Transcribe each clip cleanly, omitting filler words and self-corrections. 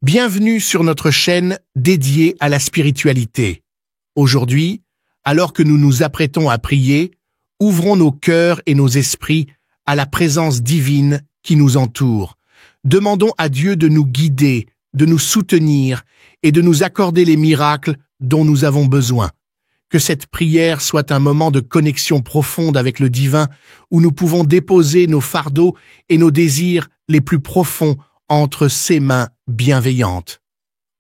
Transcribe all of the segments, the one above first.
Bienvenue sur notre chaîne dédiée à la spiritualité. Aujourd'hui, alors que nous nous apprêtons à prier, ouvrons nos cœurs et nos esprits à la présence divine qui nous entoure. Demandons à Dieu de nous guider, de nous soutenir et de nous accorder les miracles dont nous avons besoin. Que cette prière soit un moment de connexion profonde avec le divin où nous pouvons déposer nos fardeaux et nos désirs les plus profonds entre ses mains bienveillantes.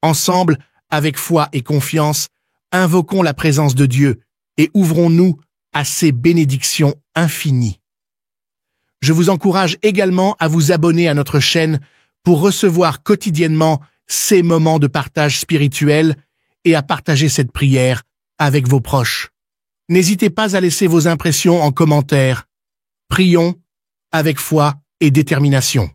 Ensemble, avec foi et confiance, invoquons la présence de Dieu et ouvrons-nous à ses bénédictions infinies. Je vous encourage également à vous abonner à notre chaîne pour recevoir quotidiennement ces moments de partage spirituel et à partager cette prière avec vos proches. N'hésitez pas à laisser vos impressions en commentaire. Prions avec foi et détermination.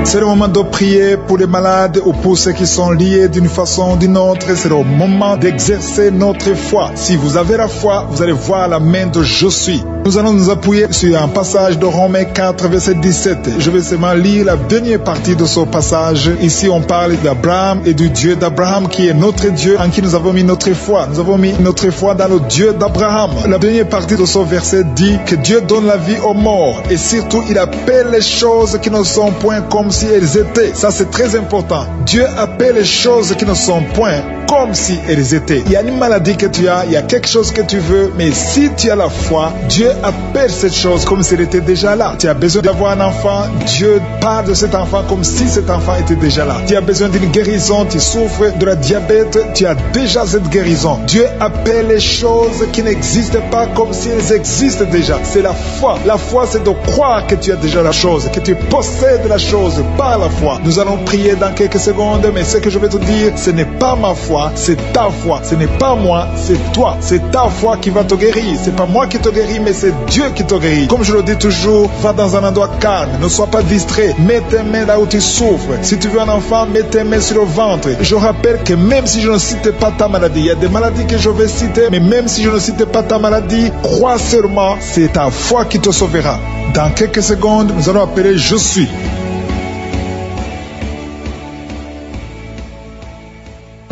C'est le moment de prier pour les malades ou pour ceux qui sont liés d'une façon ou d'une autre. C'est le moment d'exercer notre foi. Si vous avez la foi, vous allez voir la main de Je suis. Nous allons nous appuyer sur un passage de Romains 4, verset 17. Je vais seulement lire la dernière partie de ce passage. Ici, on parle d'Abraham et du Dieu d'Abraham qui est notre Dieu en qui nous avons mis notre foi. Nous avons mis notre foi dans le Dieu d'Abraham. La dernière partie de ce verset dit que Dieu donne la vie aux morts et surtout, il appelle les choses qui ne sont point comme si elles étaient. Ça, c'est très important. Dieu appelle les choses qui ne sont point comme si elles étaient. Il y a une maladie que tu as, il y a quelque chose que tu veux, mais si tu as la foi, Dieu appelle cette chose comme si elle était déjà là. Tu as besoin d'avoir un enfant, Dieu parle de cet enfant comme si cet enfant était déjà là. Tu as besoin d'une guérison, tu souffres de la diabète, tu as déjà cette guérison. Dieu appelle les choses qui n'existent pas comme si elles existent déjà. C'est la foi. La foi, c'est de croire que tu as déjà la chose, que tu possèdes la chose par la foi. Nous allons prier dans quelques secondes, mais ce que je vais te dire, ce n'est pas ma foi, c'est ta foi. Ce n'est pas moi, c'est toi. C'est ta foi qui va te guérir. C'est pas moi qui te guéris, mais c'est Dieu qui te guérit. Comme je le dis toujours, va dans un endroit calme, ne sois pas distrait. Mets tes mains là où tu souffres. Si tu veux un enfant, mets tes mains sur le ventre. Je rappelle que même si je ne cite pas ta maladie, il y a des maladies que je vais citer, mais même si je ne cite pas ta maladie, crois seulement, c'est ta foi qui te sauvera. Dans quelques secondes, nous allons appeler Je suis.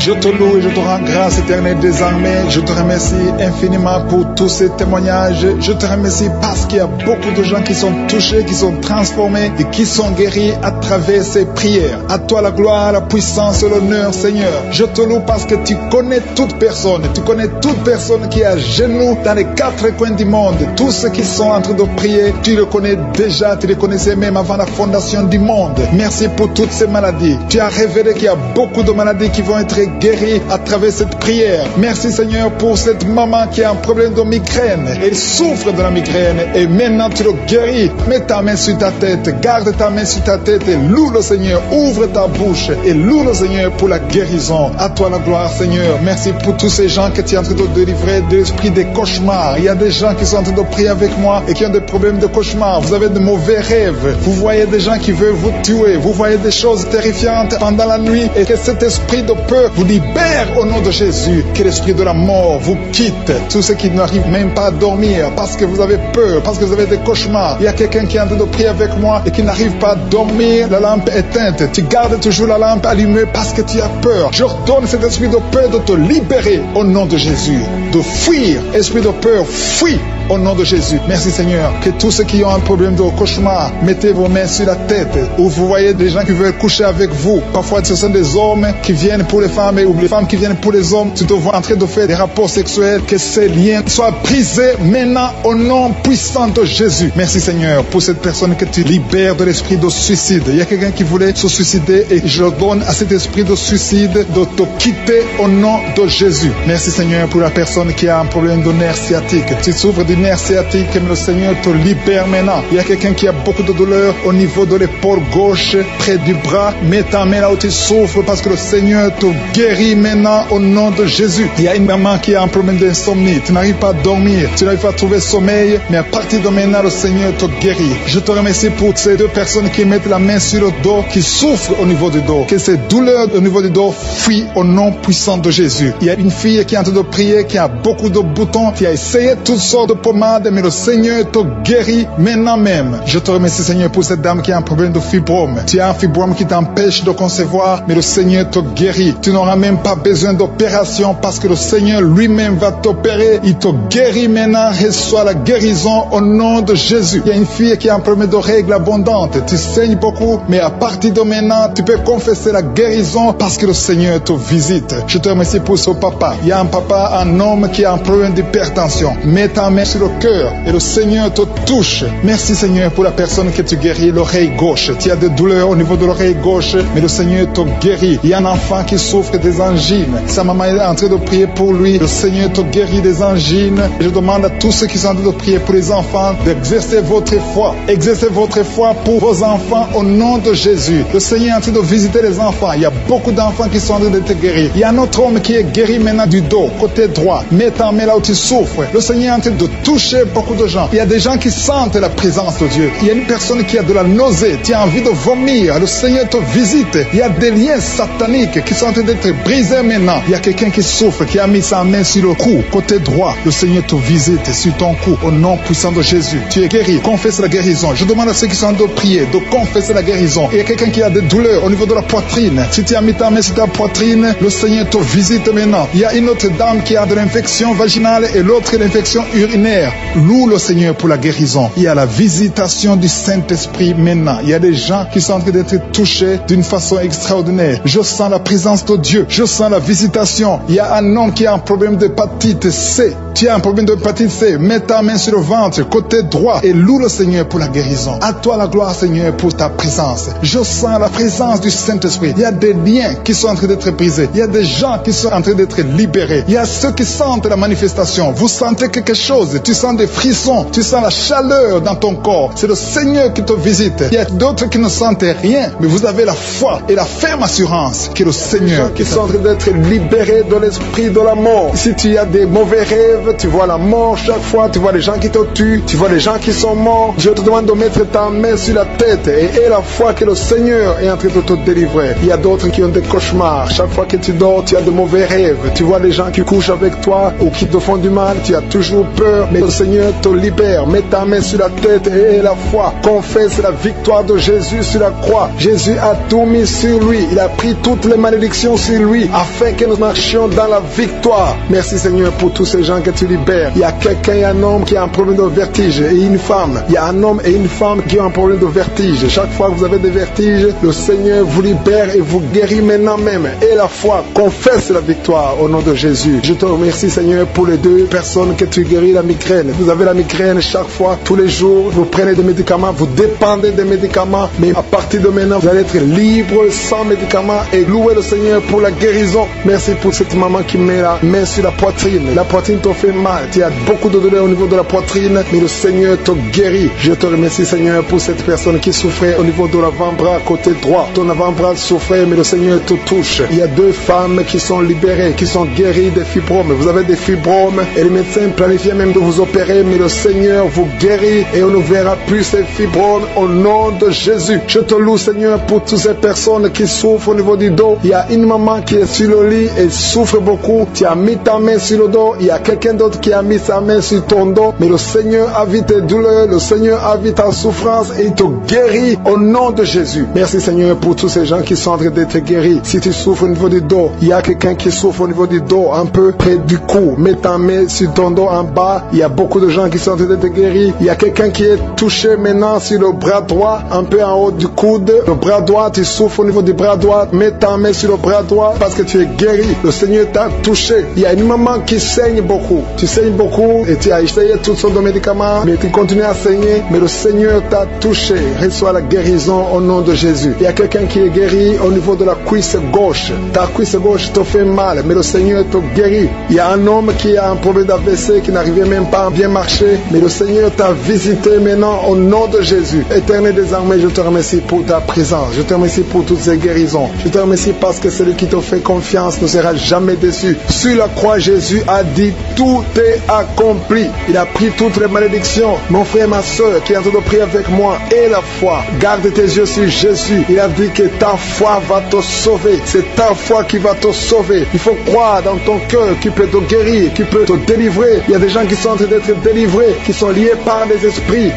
Je te loue et je te rends grâce éternelle désormais. Je te remercie infiniment pour tous ces témoignages. Je te remercie parce qu'il y a beaucoup de gens qui sont touchés, qui sont transformés et qui sont guéris à travers ces prières. À toi la gloire, la puissance et l'honneur, Seigneur. Je te loue parce que tu connais toute personne. Tu connais toute personne qui est à genoux dans les quatre coins du monde. Tous ceux qui sont en train de prier, tu les connais déjà. Tu les connaissais même avant la fondation du monde. Merci pour toutes ces maladies. Tu as révélé qu'il y a beaucoup de maladies qui vont être guérie à travers cette prière. Merci Seigneur pour cette maman qui a un problème de migraine. Elle souffre de la migraine et maintenant tu le guéris. Mets ta main sur ta tête, garde ta main sur ta tête et loue le Seigneur. Ouvre ta bouche et loue le Seigneur pour la guérison. À toi la gloire Seigneur. Merci pour tous ces gens que tu es en train de délivrer de l'esprit des cauchemars. Il y a des gens qui sont en train de prier avec moi et qui ont des problèmes de cauchemars. Vous avez de mauvais rêves. Vous voyez des gens qui veulent vous tuer. Vous voyez des choses terrifiantes pendant la nuit et que cet esprit de peur vous libère au nom de Jésus. Que l'esprit de la mort vous quitte. Tous ceux qui n'arrivent même pas à dormir parce que vous avez peur, parce que vous avez des cauchemars. Il y a quelqu'un qui est en train de prier avec moi et qui n'arrive pas à dormir, la lampe éteinte. Tu gardes toujours la lampe allumée parce que tu as peur. Je ordonne cet esprit de peur de te libérer au nom de Jésus. De fuir. Esprit de peur, fuis au nom de Jésus. Merci Seigneur. Que tous ceux qui ont un problème de cauchemar, mettez vos mains sur la tête. Ou vous voyez des gens qui veulent coucher avec vous. Parfois ce sont des hommes qui viennent pour les femmes ou les femmes qui viennent pour les hommes. Tu te vois en train de faire des rapports sexuels. Que ces liens soient brisés maintenant au nom puissant de Jésus. Merci Seigneur pour cette personne que tu libères de l'esprit de suicide. Il y a quelqu'un qui voulait se suicider et je donne à cet esprit de suicide de te quitter au nom de Jésus. Merci Seigneur pour la personne qui a un problème de nerf sciatique. Tu souffres du nerf sciatique, mais le Seigneur te libère maintenant. Il y a quelqu'un qui a beaucoup de douleur au niveau de l'épaule gauche, près du bras. Mets ta main là où tu souffres parce que le Seigneur te guérit maintenant au nom de Jésus. Il y a une maman qui a un problème d'insomnie. Tu n'arrives pas à dormir, tu n'arrives pas à trouver sommeil, mais à partir de maintenant, le Seigneur te guérit. Je te remercie pour ces deux personnes qui mettent la main sur le dos, qui souffrent au niveau du dos. Que ces douleurs au niveau du dos fuient au nom puissant de Jésus. Il y a une fille qui est en train de prier, qui a beaucoup de boutons, qui a essayé toutes sortes de pommade, mais le Seigneur te guérit maintenant même. Je te remercie, Seigneur, pour cette dame qui a un problème de fibrome. Tu as un fibrome qui t'empêche de concevoir, mais le Seigneur te guérit. Tu n'auras même pas besoin d'opération parce que le Seigneur lui-même va t'opérer. Il te guérit maintenant. Reçois la guérison au nom de Jésus. Il y a une fille qui a un problème de règles abondantes. Tu saignes beaucoup, mais à partir de maintenant, tu peux confesser la guérison parce que le Seigneur te visite. Je te remercie pour ce papa. Il y a un papa, un homme qui a un problème d'hypertension. Mets ta main sur le cœur et le Seigneur te touche. Merci, Seigneur, pour la personne que tu guéris, l'oreille gauche. Tu as des douleurs au niveau de l'oreille gauche, mais le Seigneur te guérit. Il y a un enfant qui souffre des angines. Sa maman est en train de prier pour lui. Le Seigneur te guérit des angines. Je demande à tous ceux qui sont en train de prier pour les enfants d'exercer votre foi. Exercez votre foi pour vos enfants au nom de Jésus. Le Seigneur est en train de visiter les enfants. Il y a beaucoup d'enfants qui sont en train d'être guéris. Il y a un autre homme qui est guéri maintenant du dos, côté droit. Mets ta main là où tu souffres. Le Seigneur est en train de toucher beaucoup de gens. Il y a des gens qui sentent la présence de Dieu. Il y a une personne qui a de la nausée, qui a envie de vomir. Le Seigneur te visite. Il y a des liens sataniques qui sont en train d'être brisés maintenant. Il y a quelqu'un qui souffre, qui a mis sa main sur le cou, côté droit. Le Seigneur te visite sur ton cou au nom puissant de Jésus. Tu es guéri. Confesse la guérison. Je demande à ceux qui sont en train de prier de confesser la guérison. Il y a quelqu'un qui a des douleurs au niveau de la poitrine. Si tu as mis ta main sur ta poitrine, le Seigneur te visite maintenant. Il y a une autre dame qui a de l'infection vaginale et l'autre l'infection urinaire. Loue le Seigneur pour la guérison. Il y a la visitation du Saint-Esprit maintenant. Il y a des gens qui sont en train d'être touchés d'une façon extraordinaire. Je sens la présence de Dieu. Je sens la visitation. Il y a un homme qui a un problème d'hépatite C. Tu as un problème d'hépatite C. Mets ta main sur le ventre, côté droit, et loue le Seigneur pour la guérison. À toi la gloire, Seigneur, pour ta présence. Je sens la présence du Saint-Esprit. Il y a des liens qui sont en train d'être brisés. Il y a des gens qui sont en train d'être libérés. Il y a ceux qui sentent la manifestation. Vous sentez quelque chose. Tu sens des frissons. Tu sens la chaleur dans ton corps. C'est le Seigneur qui te visite. Il y a d'autres qui ne sentent rien, mais vous avez la foi et la ferme assurance que le Seigneur qui sont en train d'être libérés de l'esprit de la mort. Si tu as des mauvais rêves, tu vois la mort chaque fois, tu vois les gens qui te tuent, tu vois les gens qui sont morts. Je te demande de mettre ta main sur la tête et aie la foi que le Seigneur est en train de te délivrer. Il y a d'autres qui ont des cauchemars. Chaque fois que tu dors, tu as de mauvais rêves. Tu vois les gens qui couchent avec toi ou qui te font du mal. Tu as toujours peur, mais le Seigneur te libère. Mets ta main sur la tête et aie la foi. Confesse la victoire de Jésus sur la croix. Jésus a tout mis sur lui. Il a pris toutes les malédictions sur lui afin que nous marchions dans la victoire. Merci, Seigneur, pour tous ces gens que tu libères. Il y a quelqu'un, il y a un homme qui a un problème de vertige et une femme. Il y a un homme et une femme qui ont un problème de vertige. Chaque fois que vous avez des vertiges, le Seigneur vous libère et vous guérit maintenant même. Et la foi, confesse la victoire au nom de Jésus. Je te remercie, Seigneur, pour les deux personnes que tu guéris la migraine. Vous avez la migraine chaque fois, tous les jours, vous prenez des médicaments, vous dépendez des médicaments, mais à partir de maintenant, vous allez être libre, sans médicaments, et louer le Seigneur pour la guérison. Merci pour cette maman qui met la main sur la poitrine. La poitrine te fait mal, tu as beaucoup de douleur au niveau de la poitrine, mais le Seigneur te guérit. Je te remercie, Seigneur, pour cette personne qui souffrait au niveau de l'avant-bras, côté droit. Ton avant-bras souffrait, mais le Seigneur te touche. Il y a deux femmes qui sont libérées, qui sont guéries des fibromes. Vous avez des fibromes et les médecins planifiaient même de vous opérer, mais le Seigneur vous guérit et on ne verra plus ces fibromes au nom de Jésus. Je te loue, Seigneur, pour toutes ces personnes qui souffrent au niveau du dos. Il y a une maman qui est sur le lit et souffre beaucoup. Tu as mis ta main sur le dos. Il y a quelqu'un d'autre qui a mis sa main sur ton dos. Mais le Seigneur a vu tes douleurs. Le Seigneur a vu ta souffrance et il te guérit au nom de Jésus. Merci, Seigneur, pour tous ces gens qui sont en train d'être guéris. Si tu souffres au niveau du dos, il y a quelqu'un qui souffre au niveau du dos, un peu près du cou. Mets ta main sur ton dos en bas. Il y a beaucoup de gens qui sont en train d'être guéris. Il y a quelqu'un qui est touché maintenant sur le bras droit, un peu en haut du coude. Le bras droit, tu souffres au niveau du bras droit. Mets ta main sur le bras droit parce que tu es guéri. Le Seigneur t'a touché. Il y a une maman qui saigne beaucoup. Tu saignes beaucoup et tu as essayé toutes sortes de médicaments, mais tu continues à saigner. Mais le Seigneur t'a touché. Reçois la guérison au nom de Jésus. Il y a quelqu'un qui est guéri au niveau de la cuisse gauche. Ta cuisse gauche te fait mal, mais le Seigneur te guérit. Il y a un homme qui a un problème d'AVC qui n'arrivait même pas à bien marcher, mais le Seigneur t'a visité maintenant au nom de Jésus. Éternel des armées, je te remercie pour ta présence. Je te remercie pour toutes ces guérisons. Je te remercie parce que celui qui te fait confiance ne sera jamais déçu. Sur la croix, Jésus a dit tout est accompli. Il a pris toutes les malédictions. Mon frère, ma soeur qui est en train de prier avec moi, et la foi. Garde tes yeux sur Jésus. Il a dit que ta foi va te sauver. C'est ta foi qui va te sauver. Il faut croire dans ton cœur qui peut te guérir, qui peut te délivrer. Il y a des gens qui sont train d'être délivrés, qui sont liés par des esprits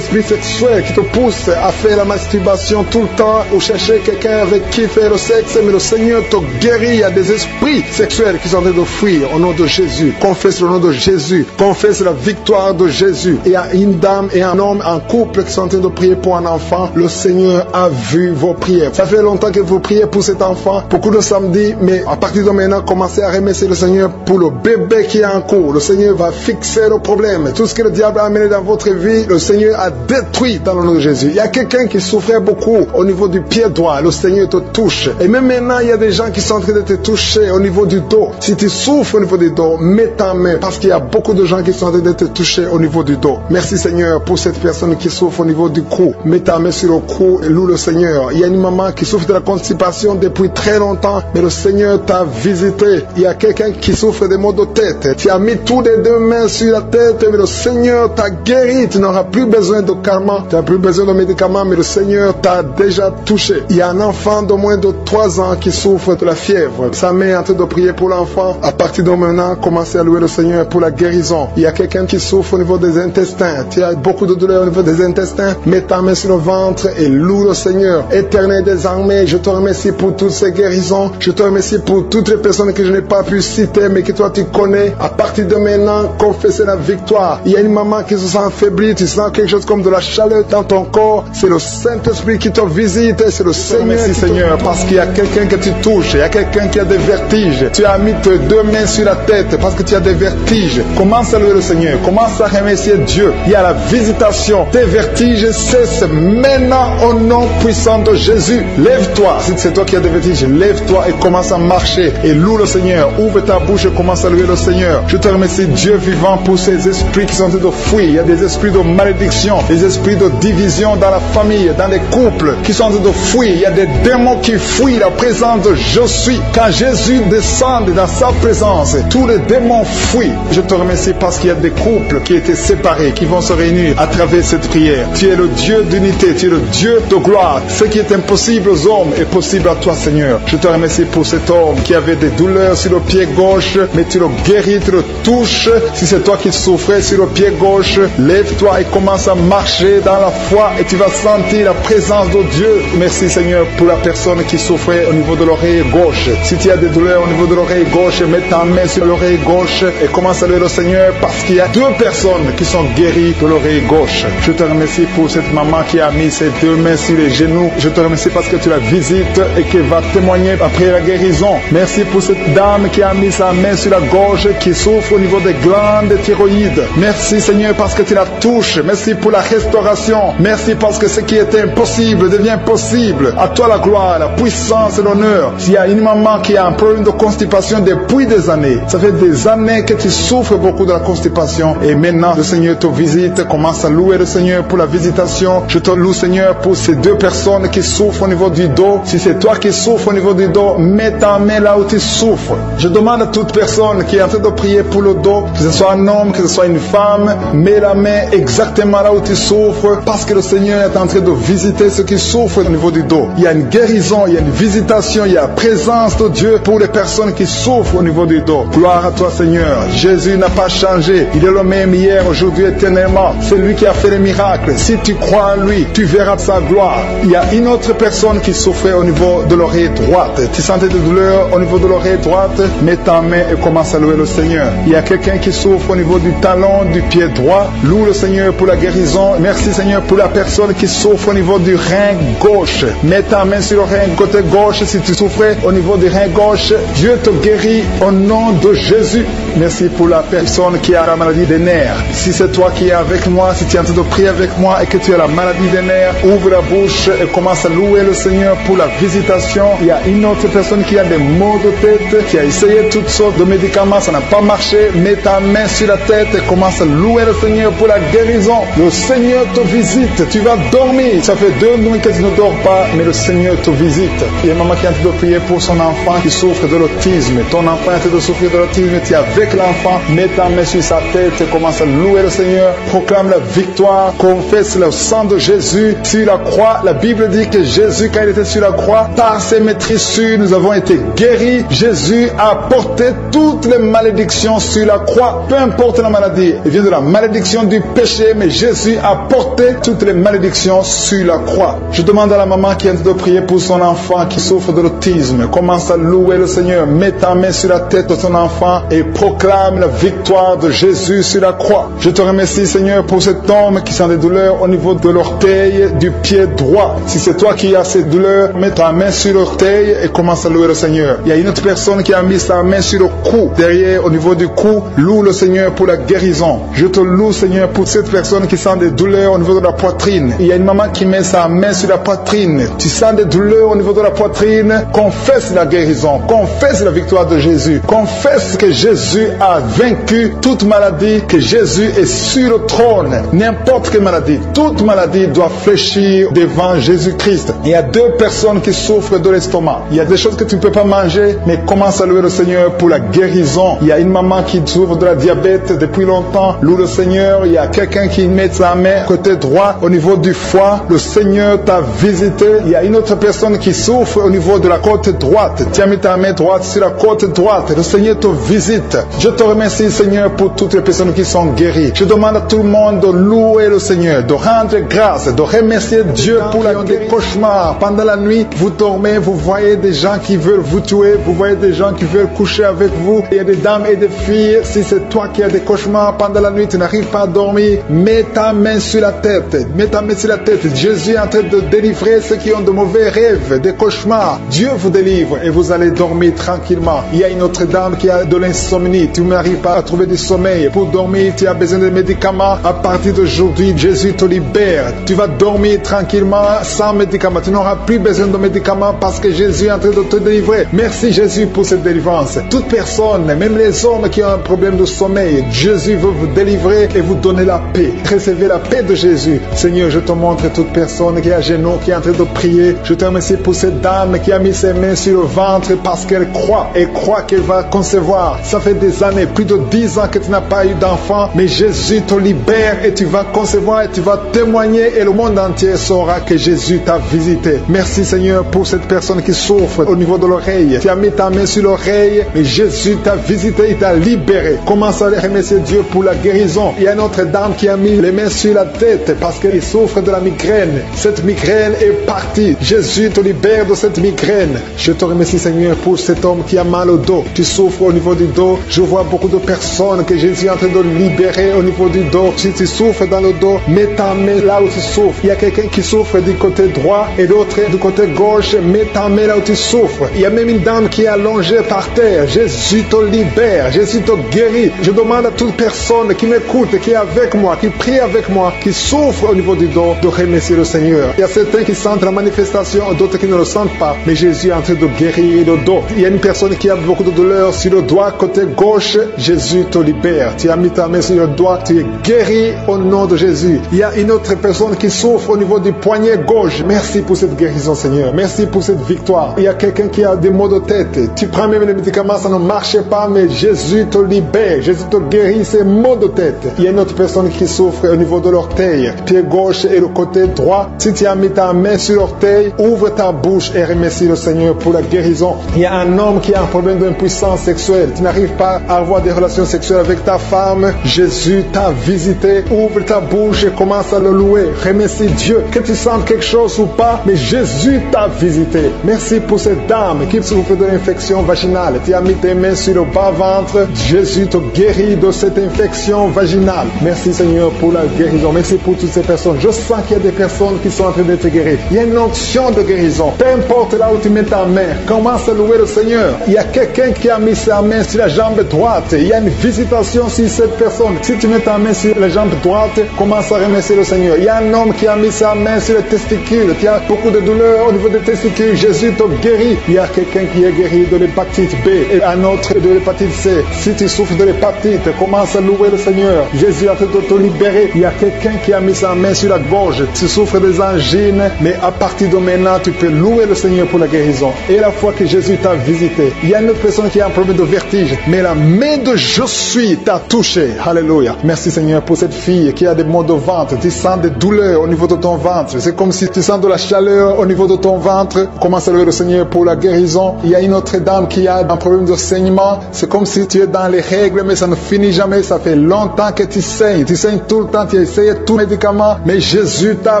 sexuels qui te poussent à faire la masturbation tout le temps ou chercher quelqu'un avec qui faire le sexe, mais le Seigneur te guérit. Il y a des esprits sexuels qui sont en train de fuir au nom de Jésus. Confesse le nom de Jésus. Confesse la victoire de Jésus. Il y a une dame et un homme, un couple qui sont en train de prier pour un enfant. Le Seigneur a vu vos prières. Ça fait longtemps que vous priez pour cet enfant. Beaucoup de samedis, mais à partir de maintenant, commencez à remercier le Seigneur pour le bébé qui est en cours. Le Seigneur va fixer le problème. Tout ce que le diable a amené dans votre vie, le Seigneur a détruit dans le nom de Jésus. Il y a quelqu'un qui souffrait beaucoup au niveau du pied droit. Le Seigneur te touche. Et même maintenant, il y a des gens qui sont en train de te toucher au niveau du dos. Si tu souffres au niveau du dos, mets ta main, parce qu'il y a beaucoup de gens qui sont en train de te toucher au niveau du dos. Merci Seigneur pour cette personne qui souffre au niveau du cou. Mets ta main sur le cou et loue le Seigneur. Il y a une maman qui souffre de la constipation depuis très longtemps, mais le Seigneur t'a visité. Il y a quelqu'un qui souffre des maux de tête. Tu as mis tous les deux mains sur la tête, mais le Seigneur t'a guéri. Tu n'auras plus besoin de calmants, tu n'as plus besoin de médicaments, mais le Seigneur t'a déjà touché. Il y a un enfant de moins de 3 ans qui souffre de la fièvre. Sa mère est en train de prier pour l'enfant. À partir de maintenant, commencez à louer le Seigneur pour la guérison. Il y a quelqu'un qui souffre au niveau des intestins. Tu as beaucoup de douleurs au niveau des intestins. Mets ta main sur le ventre et loue le Seigneur. Éternel des armées, je te remercie pour toutes ces guérisons. Je te remercie pour toutes les personnes que je n'ai pas pu citer, mais que toi tu connais. À partir de maintenant, confessez la victoire. Il y a une maman qui se sent affaiblie. Tu sens quelque chose comme de la chaleur dans ton corps. C'est le Saint-Esprit qui te visite. C'est le Seigneur. Merci Seigneur, parce qu'il y a quelqu'un que tu touches. Il y a quelqu'un qui a des vertiges. Tu as mis tes 2 mains sur la tête parce que tu as des vertiges. Commence à louer le Seigneur. Commence à remercier Dieu. Il y a la visitation. Tes vertiges cessent maintenant au nom puissant de Jésus. Lève-toi. Si c'est toi qui as des vertiges, lève-toi et commence à marcher. Et loue le Seigneur. Ouvre ta bouche et commence à louer le Seigneur. Je te remercie Dieu vivant pour ces esprits qui sont en train de fuir. Il y a des esprits de malédiction, des esprits de division dans la famille, dans les couples qui sont en train de fuir. Il y a des démons qui fuient la présence de Je suis. Quand Jésus descend dans sa présence, tous les démons fuient. Je te remercie parce qu'il y a des couples qui étaient séparés, qui vont se réunir à travers cette prière. Tu es le Dieu d'unité, tu es le Dieu de gloire. Ce qui est impossible aux hommes est possible à toi, Seigneur. Je te remercie pour cet homme qui avait des douleurs sur le pied gauche, mais tu le guéris, tu le touches. Si c'est toi qui souffrais sur le pied gauche, lève-toi et commence à marcher dans la foi et tu vas sentir la présence de Dieu. Merci, Seigneur, pour la personne qui souffrait au niveau de l'oreille gauche. Si tu as des douleurs au niveau de l'oreille gauche, mets ta main sur l'oreille gauche et commence à louer le Seigneur parce qu'il y a 2 personnes qui sont guéries de l'oreille gauche. Je te remercie pour cette maman qui a mis ses 2 mains sur les genoux. Je te remercie parce que tu la visites et qu'elle va témoigner après la guérison. Merci pour cette dame qui a mis sa main sur la gorge qui souffre au niveau des glandes thyroïdes. Merci, Seigneur, parce que tu la touches. Merci pour la restauration. Merci parce que ce qui était impossible devient possible. À toi la gloire, la puissance et l'honneur. S'il y a une maman qui a un problème de constipation depuis des années, ça fait des années que tu souffres beaucoup de la constipation et maintenant le Seigneur te visite. Commence à louer le Seigneur pour la visitation. Je te loue, Seigneur, pour ces 2 personnes qui souffrent au niveau du dos. Si c'est toi qui souffres au niveau du dos, mets ta main là où tu souffres. Je demande à toute personne qui est en train de prier pour le dos, que ce soit un homme, que ce soit une femme, mets la main exactement là où tu souffres parce que le Seigneur est en train de visiter ceux qui souffrent au niveau du dos. Il y a une guérison, il y a une visitation, il y a la présence de Dieu pour les personnes qui souffrent au niveau du dos. Gloire à toi, Seigneur. Jésus n'a pas changé. Il est le même hier, aujourd'hui, éternellement. C'est lui qui a fait les miracles. Si tu crois en lui, tu verras sa gloire. Il y a une autre personne qui souffrait au niveau de l'oreille droite. Tu sentais des douleurs au niveau de l'oreille droite, mets ta main et commence à louer le Seigneur. Il y a quelqu'un qui souffre au niveau du talon du pied droit. Loue le Seigneur pour la guérison. Merci, Seigneur, pour la personne qui souffre au niveau du rein gauche. Mets ta main sur le rein côté gauche. Si tu souffrais au niveau du rein gauche, Dieu te guérit au nom de Jésus. Merci pour la personne qui a la maladie des nerfs. Si c'est toi qui es avec moi, si tu es en train de prier avec moi et que tu as la maladie des nerfs, ouvre la bouche et commence à louer le Seigneur pour la visitation. Il y a une autre personne qui a des maux de tête, qui a essayé toutes sortes de médicaments, ça n'a pas marché. Mets ta main sur la tête et commence à louer le Seigneur pour la guérison. Le Seigneur te visite, tu vas dormir. Ça fait 2 nuits que tu ne dors pas, mais le Seigneur te visite. Il y a une maman qui est en train de prier pour son enfant qui souffre de l'autisme. Ton enfant est en train de souffrir de l'autisme, tu es avec l'enfant, mets ta main sur sa tête et commence à louer le Seigneur. Proclame la victoire, confesse le sang de Jésus sur la croix. La Bible dit que Jésus, quand il était sur la croix, par ses maîtrissures, nous avons été guéris. Jésus a porté toutes les malédictions sur la croix. Peu importe porte la maladie. Il vient de la malédiction du péché, mais Jésus a porté toutes les malédictions sur la croix. Je demande à la maman qui est en train de prier pour son enfant qui souffre de l'autisme. Commence à louer le Seigneur. Mets ta main sur la tête de ton enfant et proclame la victoire de Jésus sur la croix. Je te remercie, Seigneur, pour cet homme qui sent des douleurs au niveau de l'orteil du pied droit. Si c'est toi qui as ces douleurs, mets ta main sur l'orteil et commence à louer le Seigneur. Il y a une autre personne qui a mis sa main sur le cou, derrière, au niveau du cou. Loue le Seigneur pour la guérison. Je te loue, Seigneur, pour cette personne qui sent des douleurs au niveau de la poitrine. Il y a une maman qui met sa main sur la poitrine. Tu sens des douleurs au niveau de la poitrine. Confesse la guérison. Confesse la victoire de Jésus. Confesse que Jésus a vaincu toute maladie, que Jésus est sur le trône. N'importe quelle maladie, toute maladie doit fléchir devant Jésus-Christ. Il y a deux personnes qui souffrent de l'estomac. Il y a des choses que tu ne peux pas manger, mais commence à louer le Seigneur pour la guérison. Il y a une maman qui souffre de la diabète depuis longtemps. Loue le Seigneur. Il y a quelqu'un qui met sa main côté droit au niveau du foie. Le Seigneur t'a visité. Il y a une autre personne qui souffre au niveau de la côte droite. Tu as mis ta main droite sur la côte droite. Le Seigneur te visite. Je te remercie, Seigneur, pour toutes les personnes qui sont guéries. Je demande à tout le monde de louer le Seigneur, de rendre grâce, de remercier Dieu pour les cauchemars. Pendant la nuit, vous dormez, vous voyez des gens qui veulent vous tuer, vous voyez des gens qui veulent coucher avec vous. Il y a des dames et des filles. Si c'est toi qui as des cauchemars pendant la nuit, tu n'arrives pas à dormir, mets ta main sur la tête. Mets ta main sur la tête. Jésus est en train de délivrer ceux qui ont de mauvais rêves, des cauchemars. Dieu vous délivre et vous allez dormir tranquillement. Il y a une autre dame qui a de l'insomnie. Tu n'arrives pas à trouver du sommeil. Pour dormir, tu as besoin de médicaments. À partir d'aujourd'hui, Jésus te libère. Tu vas dormir tranquillement sans médicaments. Tu n'auras plus besoin de médicaments parce que Jésus est en train de te délivrer. Merci Jésus pour cette délivrance. Toute personne, même les hommes qui ont un problème de sommeil, Jésus veut vous délivrer et vous donner la paix. Recevez la paix de Jésus. Seigneur, je te montre toute personne qui est à genoux, qui est en train de prier. Je te remercie pour cette dame qui a mis ses mains sur le ventre parce qu'elle croit et croit qu'elle va concevoir. Ça fait des années, plus de 10 ans que tu n'as pas eu d'enfant, mais Jésus te libère et tu vas concevoir et tu vas témoigner et le monde entier saura que Jésus t'a visité. Merci Seigneur pour cette personne qui souffre au niveau de l'oreille. Tu as mis ta main sur l'oreille et Jésus t'a visité, il t'a libéré. Commence à remercier Dieu pour la guérison. Il y a une autre dame qui a mis les mains sur la tête parce qu'elle souffre de la migraine. Cette migraine est partie. Jésus te libère de cette migraine. Je te remercie Seigneur pour cet homme qui a mal au dos. Tu souffres au niveau du dos. Je vois beaucoup de personnes que Jésus est en train de libérer au niveau du dos. Si tu souffres dans le dos, mets ta main là où tu souffres. Il y a quelqu'un qui souffre du côté droit et l'autre du côté gauche. Mets ta main là où tu souffres. Il y a même une dame qui est allongée par terre. Jésus te libère. Jésus te guérit. Je demande à toute personne qui m'écoute, qui est avec moi, qui prie avec moi, qui souffre au niveau du dos, de remercier le Seigneur. Il y a certains qui sentent la manifestation, d'autres qui ne le sentent pas. Mais Jésus est en train de guérir le dos. Il y a une personne qui a beaucoup de douleur sur le doigt côté gauche. Jésus te libère. Tu as mis ta main sur le doigt. Tu es guéri au nom de Jésus. Il y a une autre personne qui souffre au niveau du poignet gauche. Merci pour cette guérison, Seigneur. Merci pour cette victoire. Il y a quelqu'un qui a des maux de tête. Tu prends même les médicaments, ça ne marche pas, mais Jésus te libère. Jésus te guérit ces maux de tête. Il y a une autre personne qui souffre au niveau de l'orteil, pied gauche et le côté droit. Si tu as mis ta main sur l'orteil, ouvre ta bouche et remercie le Seigneur pour la guérison. Il y a un homme qui a un problème d'impuissance sexuelle. Tu n'arrives pas à avoir des relations sexuelles avec ta femme. Jésus t'a visité. Ouvre ta bouche et commence à le louer. Remercie Dieu. Que tu sentes quelque chose ou pas, mais Jésus t'a visité. Merci pour cette dame qui souffre de l'infection vaginale. Tu as mis tes mains sur le bas-ventre. Jésus te guérit de cette infection vaginale. Merci Seigneur pour la guérison. Merci pour toutes ces personnes. Je sens qu'il y a des personnes qui sont en train d'être guéries. Il y a une onction de guérison. Peu importe là où tu mets ta main, commence à louer le Seigneur. Il y a quelqu'un qui a mis sa main sur la jambe droite. Il y a une visitation sur cette personne. Si tu mets ta main sur la jambe droite, commence à remercier le Seigneur. Il y a un homme qui a mis sa main sur les testicules. Tu as beaucoup de douleurs au niveau des testicules. Jésus te guérit. Il y a quelqu'un qui est guéri de l'hépatite B et un autre de l'hépatite C. Si tu souffres de l'hépatite, commence à louer le Seigneur. Jésus est en train de te libérer. Il y a quelqu'un qui a mis sa main sur la gorge. Tu souffres des angines, mais à partir de maintenant, tu peux louer le Seigneur pour la guérison. Et la fois que Jésus t'a visité, il y a une autre personne qui a un problème de vertige, mais la main de je suis t'a touché. Alléluia. Merci Seigneur pour cette fille qui a des maux de ventre. Tu sens des douleurs au niveau de ton ventre. C'est comme si tu sens de la chaleur au niveau de ton ventre. Commence à louer le Seigneur pour la guérison. Il y a une autre dame qui a un problème de saignement. C'est comme si tu es dans les règles, mais ça ne finit finit jamais. Ça fait longtemps que tu saignes. Tu saignes tout le temps. Tu as essayé tout médicament. Mais Jésus t'a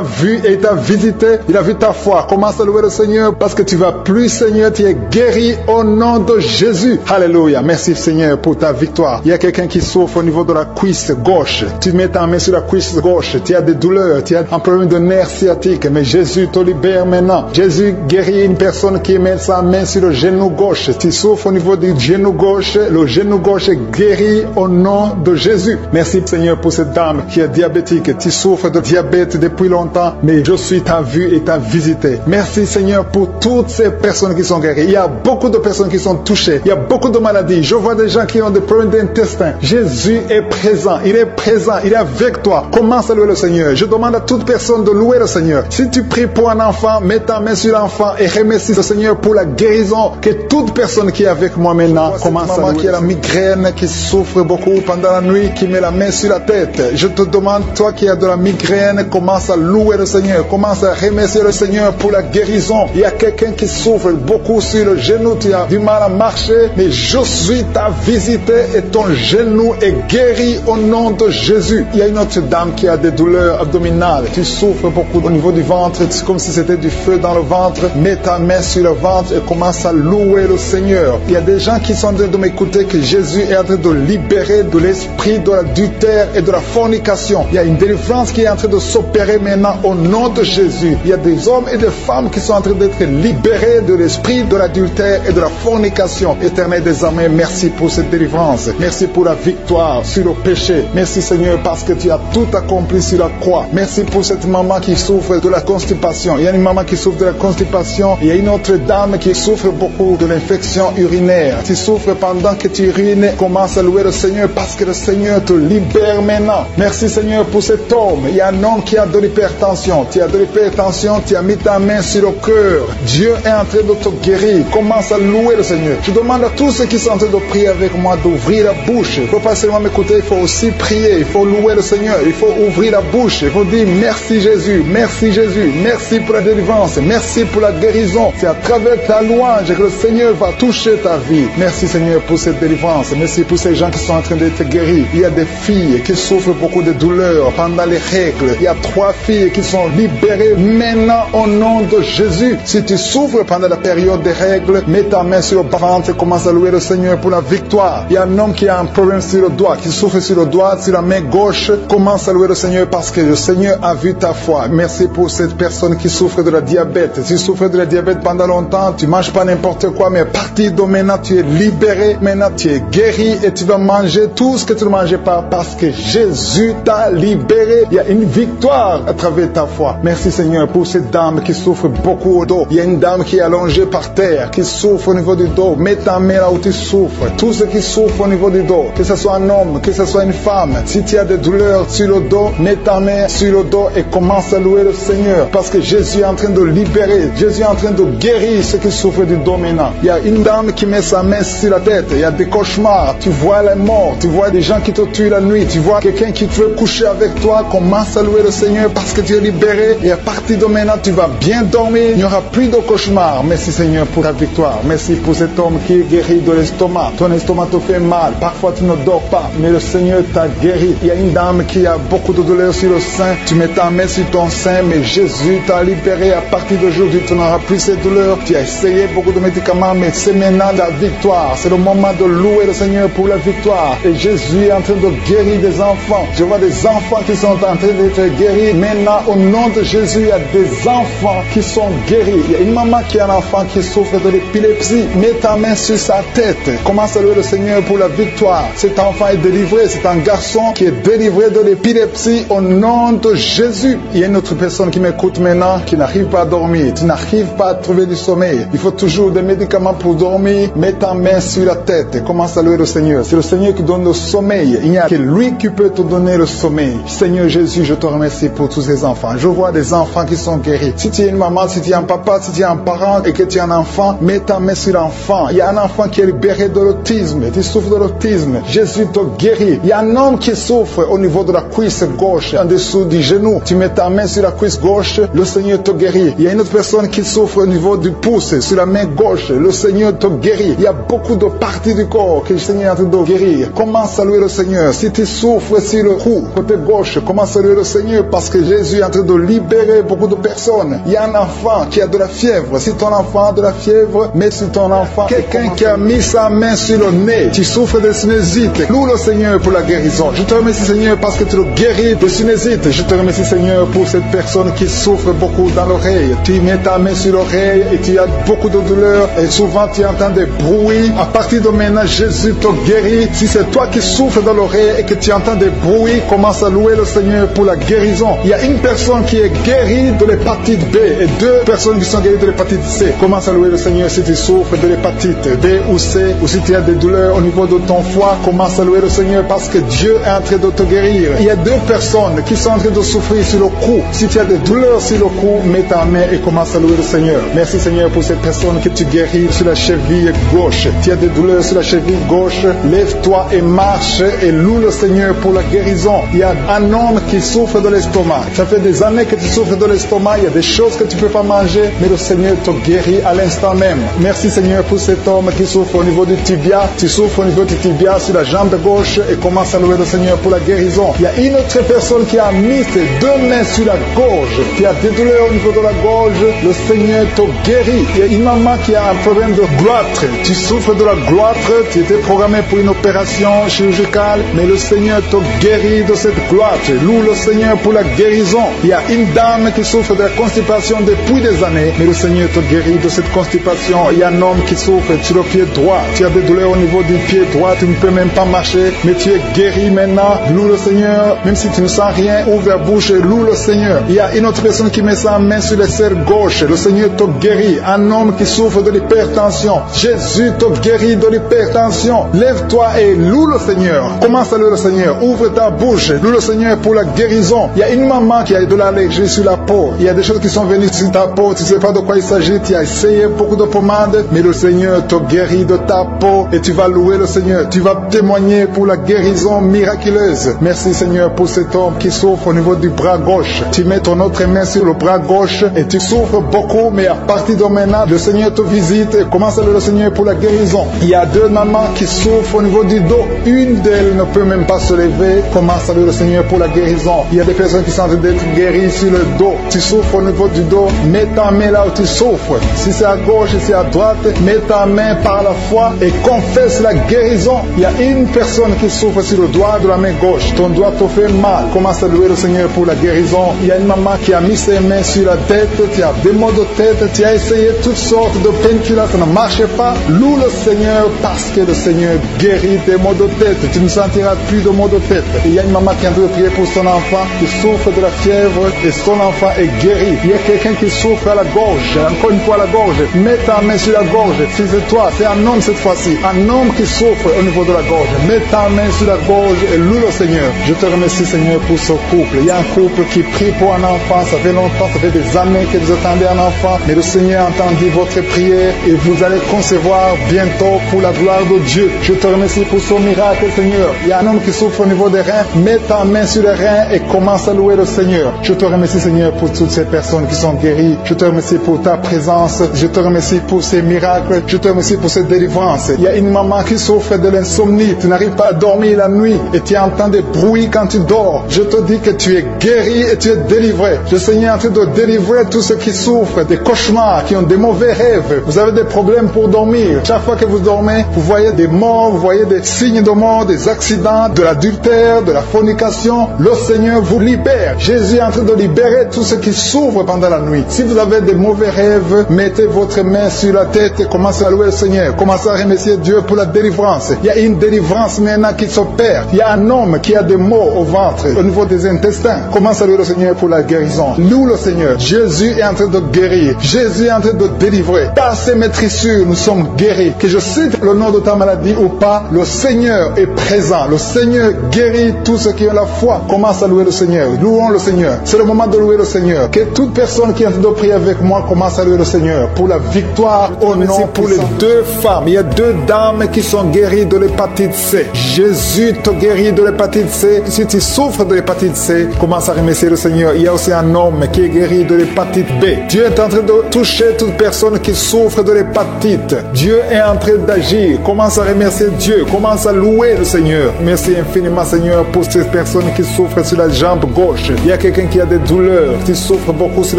vu et t'a visité. Il a vu ta foi. Commence à louer le Seigneur parce que tu vas plus saigner. Tu es guéri au nom de Jésus. Alléluia. Merci Seigneur pour ta victoire. Il y a quelqu'un qui souffre au niveau de la cuisse gauche. Tu mets ta main sur la cuisse gauche. Tu as des douleurs. Tu as un problème de nerf sciatique. Mais Jésus te libère maintenant. Jésus guérit une personne qui met sa main sur le genou gauche. Tu souffres au niveau du genou gauche. Le genou gauche est guéri au nom de Jésus. Merci Seigneur pour cette dame qui est diabétique. Tu souffres de diabète depuis longtemps, mais je suis ta vue et ta visité. Merci Seigneur pour toutes ces personnes qui sont guéries. Il y a beaucoup de personnes qui sont touchées. Il y a beaucoup de maladies. Je vois des gens qui ont des problèmes d'intestin. Jésus est présent. Il est présent. Il est avec toi. Commence à louer le Seigneur. Je demande à toute personne de louer le Seigneur. Si tu pries pour un enfant, mets ta main sur l'enfant et remercie le Seigneur pour la guérison. Que toute personne qui est avec moi maintenant commence à louer. Qui a la migraine, qui souffre beaucoup pendant la nuit, qui met la main sur la tête. Je te demande, toi qui as de la migraine, commence à louer le Seigneur. Commence à remercier le Seigneur pour la guérison. Il y a quelqu'un qui souffre beaucoup sur le genou. Tu as du mal à marcher, mais je suis ta visite et ton genou est guéri au nom de Jésus. Il y a une autre dame qui a des douleurs abdominales. Tu souffres beaucoup au niveau du ventre. C'est comme si c'était du feu dans le ventre. Mets ta main sur le ventre et commence à louer le Seigneur. Il y a des gens qui sont en train de m'écouter que Jésus est en train de libérer de l'esprit de l'adultère et de la fornication. Il y a une délivrance qui est en train de s'opérer maintenant au nom de Jésus. Il y a des hommes et des femmes qui sont en train d'être libérés de l'esprit de l'adultère et de la fornication. Éternel des armées, merci pour cette délivrance. Merci pour la victoire sur le péché. Merci Seigneur parce que tu as tout accompli sur la croix. Merci pour cette maman qui souffre de la constipation. Il y a une maman qui souffre de la constipation. Il y a une autre dame qui souffre beaucoup de l'infection urinaire. Tu souffres pendant que tu urines. Commence à louer le Seigneur parce que le Seigneur te libère maintenant. Merci Seigneur pour cet homme. Il y a un homme qui a de l'hypertension. Tu as de l'hypertension, tu as mis ta main sur le cœur. Dieu est en train de te guérir. Commence à louer le Seigneur. Je demande à tous ceux qui sont en train de prier avec moi d'ouvrir la bouche. Il ne faut pas seulement m'écouter, il faut aussi prier. Il faut louer le Seigneur. Il faut ouvrir la bouche. Il faut dire merci Jésus, merci Jésus, merci pour la délivrance, merci pour la guérison. C'est à travers ta louange que le Seigneur va toucher ta vie. Merci Seigneur pour cette délivrance. Merci pour ces gens qui sont en train d'être guéris. Il y a des filles qui souffrent beaucoup de douleurs pendant les règles. Il y a 3 filles qui sont libérées maintenant au nom de Jésus. Si tu souffres pendant la période des règles, mets ta main sur le ventre et commence à louer le Seigneur pour la victoire. Il y a un homme qui a un problème sur le doigt, qui souffre sur le doigt, sur la main gauche. Commence à louer le Seigneur parce que le Seigneur a vu ta foi. Merci pour cette personne qui souffre de la diabète. Si tu souffres de la diabète pendant longtemps, tu manges pas n'importe quoi, mais à partir de maintenant, tu es libéré. Maintenant, tu es guéri et tu vas manger tout ce que tu ne mangeais pas parce que Jésus t'a libéré. Il y a une victoire à travers ta foi. Merci Seigneur pour cette dame qui souffre beaucoup au dos. Il y a une dame qui est allongée par terre, qui souffre au niveau du dos. Mets ta main là où tu souffres. Tous ceux qui souffrent au niveau du dos, que ce soit un homme, que ce soit une femme, si tu as des douleurs sur le dos, mets ta main sur le dos et commence à louer le Seigneur parce que Jésus est en train de libérer. Jésus est en train de guérir ceux qui souffrent du dos maintenant. Il y a une dame qui met sa main sur la tête. Il y a des cauchemars. Tu vois les morts. Tu vois des gens qui te tuent la nuit. Tu vois quelqu'un qui veut coucher avec toi. Commence à louer le Seigneur parce que tu es libéré. Et à partir de maintenant, tu vas bien dormir. Il n'y aura plus de cauchemars. Merci Seigneur pour ta victoire. Merci pour cet homme qui est guéri de l'estomac. Ton estomac te fait mal. Parfois, tu ne dors pas. Mais le Seigneur t'a guéri. Il y a une dame qui a beaucoup de douleurs sur le sein. Tu mets ta main sur ton sein. Mais Jésus t'a libéré. À partir d'aujourd'hui, tu n'auras plus ces douleurs. Tu as essayé beaucoup de médicaments. Mais c'est maintenant la victoire. C'est le moment de louer le Seigneur pour la victoire. Et Jésus est en train de guérir des enfants. Je vois des enfants qui sont en train d'être guéris. Maintenant, au nom de Jésus, il y a des enfants qui sont guéris. Il y a une maman qui a un enfant qui souffre de l'épilepsie. Mets ta main sur sa tête. Commence à louer le Seigneur pour la victoire. Cet enfant est délivré. C'est un garçon qui est délivré de l'épilepsie au nom de Jésus. Il y a une autre personne qui m'écoute maintenant qui n'arrive pas à dormir. Tu n'arrives pas à trouver du sommeil. Il faut toujours des médicaments pour dormir. Mets ta main sur la tête et commence à louer le Seigneur. C'est le Seigneur qui donne le sommeil. Il n'y a que lui qui peut te donner le sommeil. Seigneur Jésus, je te remercie pour tous ces enfants. Je vois des enfants qui sont guéris. Si tu es une maman, si tu es un papa, si tu es un parent et que tu es un enfant, mets ta main sur l'enfant. Il y a un enfant qui est libéré de l'autisme. Tu souffres de l'autisme. Jésus te guérit. Il y a un homme qui souffre au niveau de la cuisse gauche, en dessous du genou. Tu mets ta main sur la cuisse gauche, le Seigneur te guérit. Il y a une autre personne qui souffre au niveau du pouce, sur la main gauche. Le Seigneur te guérit. Il y a beaucoup de parties du corps que le Seigneur est en train de guérir. commence à louer le Seigneur. Si tu souffres sur le cou, côté gauche, commence à louer le Seigneur parce que Jésus est en train de libérer beaucoup de personnes. Il y a un enfant qui a de la fièvre. Si ton enfant a de la fièvre, mets sur ton enfant quelqu'un qui a mis sa main sur le nez. Tu souffres de sinusite. Loue le Seigneur pour la guérison. Je te remercie, Seigneur, parce que tu le guéris de sinusite. Je te remercie, Seigneur, pour cette personne qui souffre beaucoup dans l'oreille. Tu mets ta main sur l'oreille et tu as beaucoup de douleur et souvent tu entends des bruits. À partir de maintenant, Jésus te guérit. Si c'est toi qui souffres dans l'oreille et que tu entends des bruits, commence à louer le Seigneur pour la guérison. Il y a une personne qui est guérie de l'hépatite B et 2 personnes qui sont guéries de l'hépatite C. Commence à louer le Seigneur si tu souffres de l'hépatite B ou C, ou si tu as des douleurs au niveau de ton foie. Commence à louer le Seigneur parce que Dieu est en train de te guérir. Il y a 2 personnes qui sont en train de souffrir sur le cou. Si tu as des douleurs sur le cou, mets ta main et commence à louer le Seigneur. Merci, Seigneur, pour cette personne que tu guéris sur la cheville gauche. Tu as des douleurs sur la cheville gauche, lève-toi et marche et loue le Seigneur pour la guérison. Il y a un homme qui souffre de l'estomac. Ça fait des années que tu souffres de l'estomac. Il y a des choses que tu ne peux pas manger, mais le Seigneur te guérit à l'instant même. Merci, Seigneur, pour cet homme qui souffre au niveau du tibia. Tu souffres au niveau du tibia sur la jambe gauche et commence à louer le Seigneur pour la guérison. Il y a une autre personne qui a mis ses 2 mains sur la gorge, qui a des douleurs au niveau de la gorge. Le Seigneur te guérit. Il y a une maman qui a un problème de gloître. Tu souffres de la gloître. Tu étais programmé pour une opération chirurgicale, mais le Seigneur te guérit de cette gloître. Loue le Seigneur pour la guérison. Il y a une dame qui souffre de la constipation depuis des années, mais le Seigneur te guérit de cette constipation. Il y a un homme qui souffre sur le pied droit. Tu as des douleurs au niveau du pied droit. Tu ne peux même pas marcher, mais tu es guéri maintenant. Loue le Seigneur. Même si tu ne sens rien, ouvre la bouche et loue le Seigneur. Il y a une autre personne qui met sa main sur l'aisselle gauche. Le Seigneur te guérit. Un homme qui souffre de l'hypertension. Jésus te guérit de l'hypertension. Lève-toi et loue le Seigneur. Commence à louer le Seigneur. Ouvre ta bouche. Loue le Seigneur pour la guérison. Il y a une maman qui a de l'allergie sur la peau. Il y a des choses qui sont venues sur ta peau. Tu ne sais pas de quoi il s'agit. Tu as essayé beaucoup de pommades, mais le Seigneur te guérit de ta peau et tu vas louer le Seigneur. Tu vas témoigner pour la guérison miraculeuse. Merci, Seigneur, pour cet homme qui souffre au niveau du bras gauche. Tu mets ton autre main sur le bras gauche et tu souffres beaucoup, mais à partir de maintenant, le Seigneur te visite et commence à louer le Seigneur pour la guérison. Il y a 2 mamans qui souffrent au niveau du dos. Une d'elles ne peut même pas se lever. Commence à louer le Seigneur pour la guérison. Il y a des personnes qui sont en train d'être guéries sur le dos. Tu souffres au niveau du dos. Mets ta main là où tu souffres. Si c'est à gauche, si c'est à droite, mets ta main par la foi et confesse la guérison. Il y a une personne qui souffre sur le doigt de la main gauche. Ton doigt te fait mal. Commence à louer le Seigneur pour la guérison. Il y a une maman qui a mis ses mains sur la tête. Tu as des maux de tête. Tu as essayé toutes sortes de painkillers. Ça ne marchait pas. Loue le Seigneur parce que le Seigneur guérit tes maux de tête. Tu ne sentiras plus de maux de tête. Et il y a une maman qui est en train de prier pour son enfant qui souffre de la fièvre et son enfant est guéri. Il y a quelqu'un qui souffre à la gorge. Encore une fois à la gorge. Mets ta main sur la gorge. Si c'est toi, c'est un homme cette fois-ci. Un homme qui souffre au niveau de la gorge. Mets ta main sur la gorge et loue le Seigneur. Je te remercie, Seigneur, pour ce couple. Il y a un couple qui prie pour un enfant. Ça fait longtemps, ça fait des années que vous attendez un enfant. Mais le Seigneur a entendu votre prière et vous allez concevoir bientôt pour la gloire de Dieu. Je te remercie pour ce miracle, Seigneur. Il y a un homme qui souffre au niveau des reins. Mets ta main sur les reins et commence à louer le Seigneur. Je te remercie, Seigneur, pour toutes ces personnes qui sont guéries. Je te remercie pour ta présence. Je te remercie pour ces miracles. Je te remercie pour cette délivrance. Il y a une maman qui souffre de l'insomnie. Tu n'arrives pas à dormir la nuit et tu entends des bruits quand tu dors. Je te dis que tu es guéri et tu es délivré. Le Seigneur est en train de délivrer tous ceux qui souffrent des cauchemars, qui ont des mauvais rêves. Vous avez des problèmes pour dormir. Chaque fois que vous dormez, vous voyez des morts, vous voyez des signes de mort, des accidents, de l'adultère, de la fornication. Le Seigneur vous libère. Jésus est en train de libérer tous ceux qui souffrent pendant la nuit. Si vous avez des mauvais rêves, mettez votre main sur la tête et commencez à louer le Seigneur. Commencez à remercier Dieu pour la délivrance. Il y a une délivrance maintenant qui s'opère. Il y a un homme qui a des maux au ventre, au niveau des intestins. Commence à louer le Seigneur pour la guérison. Loue le Seigneur. Jésus est en train de guérir. Jésus est en train de délivrer. Par ses maîtrissures, nous sommes guéris. Que je cite le nom de ta maladie ou pas, le Seigneur est présent. Le Seigneur guérit tous ceux qui ont la foi. Commence à louer le Seigneur. Louons le Seigneur. C'est le moment de louer le Seigneur. Que toute personne qui est en train de prier avec moi commence à louer le Seigneur pour la victoire au nom. Pour les 2 femmes, il y a 2 dames qui sont guéries de l'hépatite C. Jésus te guérit de l'hépatite C. Si tu souffres de l'hépatite C, commence à remercier le Seigneur. Il y a aussi un homme qui est guéri de l'hépatite B. Dieu est en train de toucher toute personne qui souffre de l'hépatite. Dieu est en train d'agir. Commence à remercier Dieu. Commence à louer le Seigneur. Merci infiniment, Seigneur, pour ces personnes qui souffrent sur la jambe gauche. Il y a quelqu'un qui a des douleurs, qui souffre beaucoup sur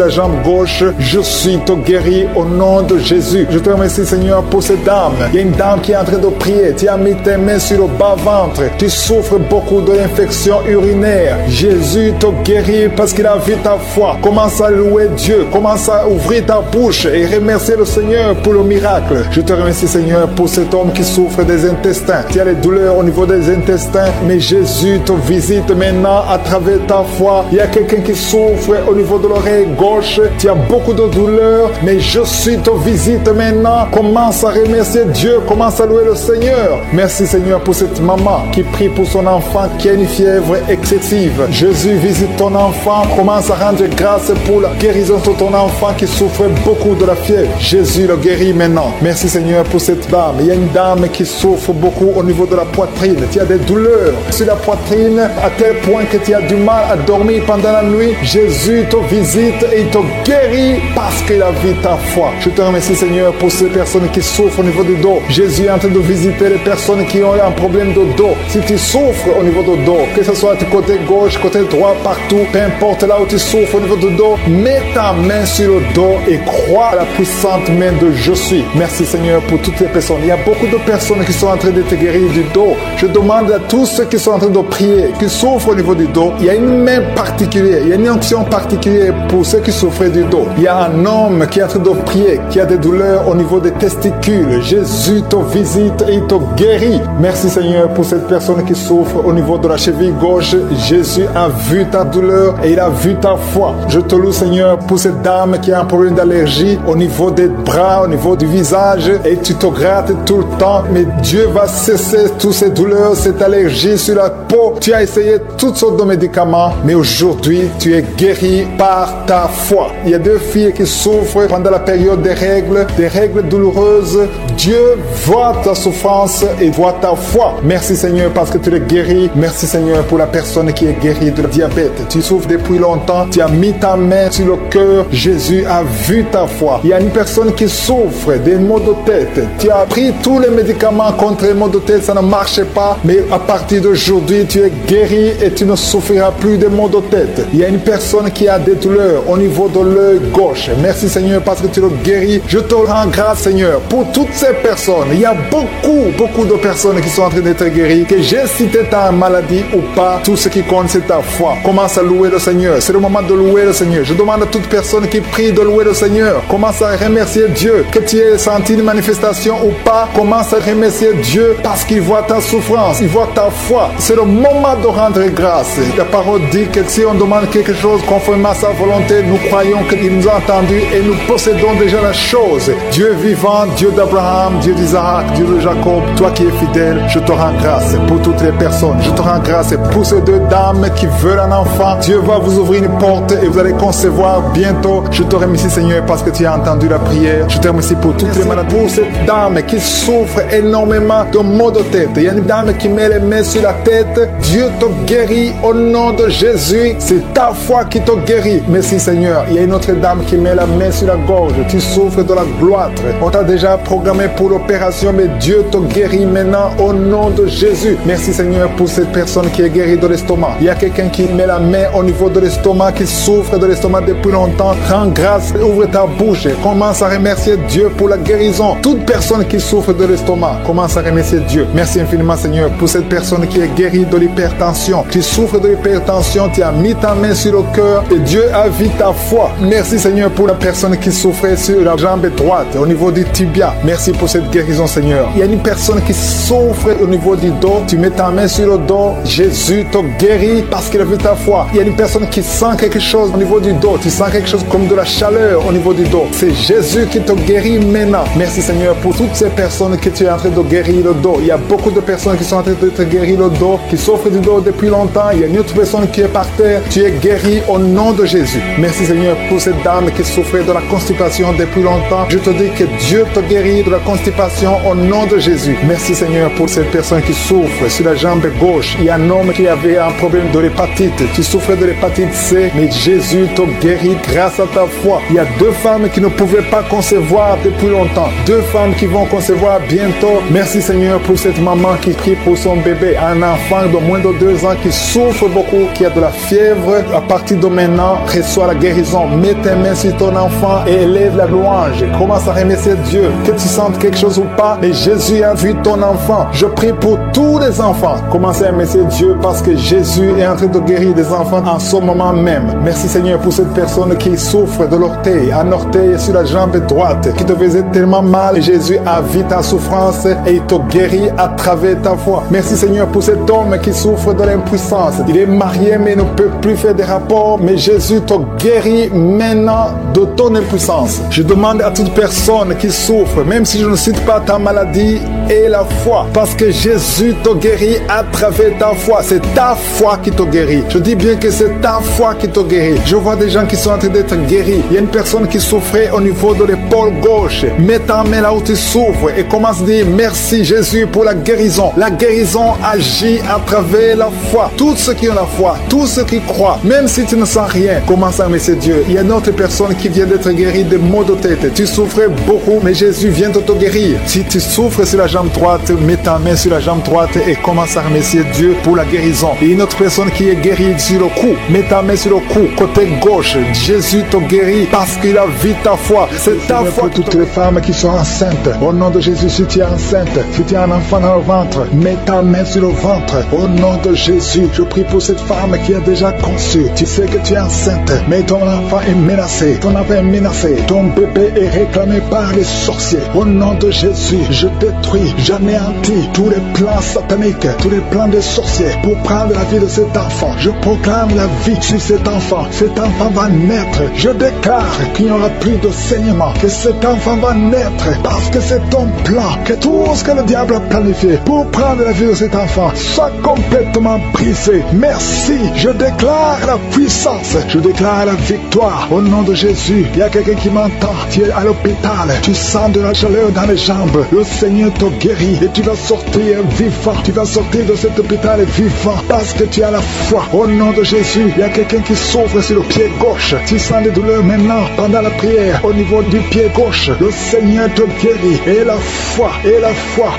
la jambe gauche. Je suis te guéri au nom de Jésus. Je te remercie, Seigneur, pour cette dame. Il y a une dame qui est en train de prier. Tu as mis tes mains sur le bas-ventre. Tu souffres beaucoup de l'infection urinaire. Jésus te guérit parce qu'il a vu ta foi. Commence à louer Dieu. Commence à ouvrir ta bouche et remercier le Seigneur pour le miracle. Je te remercie, Seigneur, pour cet homme qui souffre des intestins. Tu as les douleurs au niveau des intestins, mais Jésus te visite maintenant à travers ta foi. Il y a quelqu'un qui souffre au niveau de l'oreille gauche. Tu as beaucoup de douleurs, mais Jésus te visite maintenant. Commence à remercier Dieu. Commence à louer le Seigneur. Merci, Seigneur, pour cette maman qui prie pour son enfant qui a une fièvre excessive. Jésus visite ton enfant. Commence à rendre grâce pour la guérison de ton enfant qui souffre beaucoup de la fièvre. Jésus le guérit maintenant. Merci, Seigneur, pour cette dame. Il y a une dame qui souffre beaucoup au niveau de la poitrine. Tu as des douleurs sur la poitrine à tel point que tu as du mal à dormir pendant la nuit. Jésus te visite et il te guérit parce qu'il a vu ta foi. Je te remercie, Seigneur, pour ces personnes qui souffrent au niveau du dos. Jésus est en train de visiter les personnes qui ont un problème de dos. Si tu souffres au niveau du dos, que ce soit du côté gauche, côté droit, partout, peu importe là où tu souffres au niveau du dos, mets ta main sur le dos et crois à la puissante main de Je suis. Merci, Seigneur, pour toutes les personnes. Il y a beaucoup de personnes qui sont en train de te guérir du dos. Je demande à tous ceux qui sont en train de prier, qui souffrent au niveau du dos, il y a une main particulière, il y a une onction particulière pour ceux qui souffrent du dos. Il y a un homme qui est en train de prier, qui a des douleurs au niveau des testicules. Jésus te visite et il te guérit. Merci, Seigneur, pour cette personne qui souffre au niveau de la cheville gauche. Jésus a vu ta douleur et il a vu ta foi. Je te loue, Seigneur, pour cette dame qui a un problème d'allergie au niveau des bras, au niveau du visage, et tu te grattes tout le temps, mais Dieu va cesser toutes ces douleurs, cette allergie sur la peau. Tu as essayé toutes sortes de médicaments, mais aujourd'hui, tu es guéri par ta foi. Il y a deux filles qui souffrent pendant la période des règles douloureuses. Dieu voit ta souffrance et voit ta foi. Merci, Seigneur, parce que tu es guéri. Merci, Seigneur, pour la personne qui est guérie de diabète. Tu souffres depuis longtemps. Tu as mis ta main sur le cœur. Jésus a vu ta foi. Il y a une personne qui souffre des maux de tête. Tu as pris tous les médicaments contre les maux de tête. Ça ne marchait pas. Mais à partir d'aujourd'hui, tu es guéri et tu ne souffriras plus des maux de tête. Il y a une personne qui a des douleurs au niveau de l'œil gauche. Merci, Seigneur, parce que tu le guéris. Je te rends grâce, Seigneur, pour toutes ces personnes. Il y a beaucoup de personnes qui sont en train d'être guéries. Que j'ai cité ta maladie ou pas, tout ce qui compte, c'est ta foi. Commence à louer le Seigneur. C'est le moment de louer le Seigneur. Je demande à toute personne qui prie de louer le Seigneur. Commence à remercier Dieu. Que tu aies senti une manifestation ou pas, commence à remercier Dieu parce qu'il voit ta souffrance, il voit ta foi. C'est le moment de rendre grâce. La parole dit que si on demande quelque chose conformément à sa volonté, nous croyons qu'il nous a entendus et nous possédons déjà la chose. Dieu vivant, Dieu d'Abraham, Dieu d'Isaac, Dieu de Jacob, toi qui es fidèle, je te rends grâce pour toutes les personnes. Je te rends grâce pour ces deux dames qui veulent un enfant. Dieu va vous ouvrir une porte et vous allez concevoir bientôt. Je te remercie, Seigneur, parce que tu as entendu la prière. Je te remercie pour toutes les maladies. Pour cette dame qui souffre énormément de maux de tête. Il y a une dame qui met les mains sur la tête. Dieu te guérit au nom de Jésus. C'est ta foi qui te guérit. Merci, Seigneur. Il y a une autre dame qui met la main sur la gorge. Tu souffres de la gloître. On t'a déjà programmé pour l'opération, mais Dieu te guérit maintenant au nom de Jésus. Merci, Seigneur, pour cette personne qui est guérie de l'estomac. Il y a quelqu'un qui met la main au niveau de l'estomac, qui souffre de l'estomac depuis longtemps. Rends grâce, ouvre ta bouche et commence à remercier Dieu pour la guérison. Toute personne qui souffre de l'estomac, commence à remercier Dieu. Merci infiniment, Seigneur, pour cette personne qui est guérie de l'hypertension. Tu souffres de l'hypertension, tu as mis ta main sur le cœur et Dieu a vu ta foi. Merci, Seigneur, pour la personne qui souffrait sur la jambe droite, au niveau du tibia. Merci pour cette guérison, Seigneur. Il y a une personne qui souffre au niveau du dos. Tu mets ta main sur le dos. Jésus te guérit parce qu'il a vu ta foi. Il y a une personne qui sent quelque chose au niveau du dos. Tu sens quelque chose comme de la chaleur au niveau du dos. C'est Jésus qui te guérit maintenant. Merci, Seigneur, pour toutes ces personnes que tu es en train de guérir le dos. Il y a beaucoup de personnes qui sont en train de te guérir le dos, qui souffrent du dos depuis longtemps. Il y a une autre personne qui est par terre. Tu es guéri au nom de Jésus. Merci, Seigneur, pour cette dame qui souffrait de la constipation depuis longtemps. Je te dis que Dieu te guérit de la constipation au nom de Jésus. Merci, Seigneur, pour cette personne qui souffre sur la jambe gauche. Il y a un homme qui avait un problème de l'hépatite. Tu souffrais de l'hépatite C, mais Jésus te guérit grâce à ta foi. Il y a deux femmes qui ne pouvaient pas concevoir depuis longtemps. Deux femmes qui vont concevoir bientôt. Merci, Seigneur, pour cette maman qui prie pour son bébé, un enfant de moins de 2 ans qui souffre beaucoup, qui a de la fièvre, à partir de maintenant, reçois la guérison. Mets tes mains sur ton enfant et élève la louange. Commence à remercier Dieu. Que tu sentes quelque chose ou pas, mais Jésus a vu ton enfant. Je prie pour tous les enfants. Commencez à remercier Dieu parce que Jésus est en train de guérir des enfants en ce moment même. Merci Seigneur pour cette personne qui souffre de l'orteil, un orteil sur la jambe droite, qui te faisait tellement mal. Et Jésus a vu ta souffrance et il te guérit à travers ta foi. Merci Seigneur pour cet homme qui souffre de l'impuissance. Il est marié mais ne peut plus faire des rapports, mais Jésus te guérit maintenant de ton impuissance. Je demande à toute personne qui souffre, même si je ne cite pas ta maladie, et la foi, parce que Jésus te guérit à travers ta foi. C'est ta foi qui te guérit. Je dis bien que c'est ta foi qui te guérit. Je vois des gens qui sont en train d'être guéris. Il y a une personne qui souffrait au niveau de l'épaule gauche. Mets ta main là où tu souffres et commence à dire merci Jésus pour la guérison. La guérison agit à travers la foi. Tous ceux qui ont la foi, tous ceux qui croient, même si tu ne sens rien, commence à remercier Dieu. Il y a une autre personne qui vient d'être guérie de maux de tête. Tu souffrais beaucoup, mais Jésus vient de te guérir. Si tu souffres sur la jambe droite, mets ta main sur la jambe droite et commence à remercier Dieu pour la guérison. Et une autre personne qui est guérie sur le cou, mets ta main sur le cou, côté gauche. Jésus te guérit parce qu'il a vu ta foi. C'est ta foi. Pour toutes les femmes qui sont enceintes, au nom de Jésus, si tu es enceinte, si tu as un enfant dans le ventre, mets ta main sur le ventre. Au nom de Jésus, je prie pour cette femme qui a déjà conçu. Tu sais que tu es enceinte, mais ton enfant est menacé. Ton enfant est menacé. Ton bébé est réclamé par les sorciers. Au nom de Jésus, je détruis, j'anéantis tous les plans sataniques, tous les plans des sorciers pour prendre la vie de cet enfant. Je proclame la vie sur cet enfant. Cet enfant va naître. Je déclare qu'il n'y aura plus de saignement, que cet enfant va naître parce que c'est ton plan, que tout ce que le diable a planifié pour prendre la vie de cet enfant soit complètement brisé. Merci. Je déclare la puissance. Je déclare la victoire. Au nom de Jésus, il y a quelqu'un qui m'entend. Tu es à l'hôpital. Tu sens de la chaleur dans les jambes. Le Seigneur te guérit et tu vas sortir vivant. Tu vas sortir de cet hôpital vivant parce que tu as la foi. Au nom de Jésus, il y a quelqu'un qui souffre sur le pied gauche. Tu sens des douleurs maintenant pendant la prière au niveau du pied gauche. Le Seigneur te guérit. Et la foi,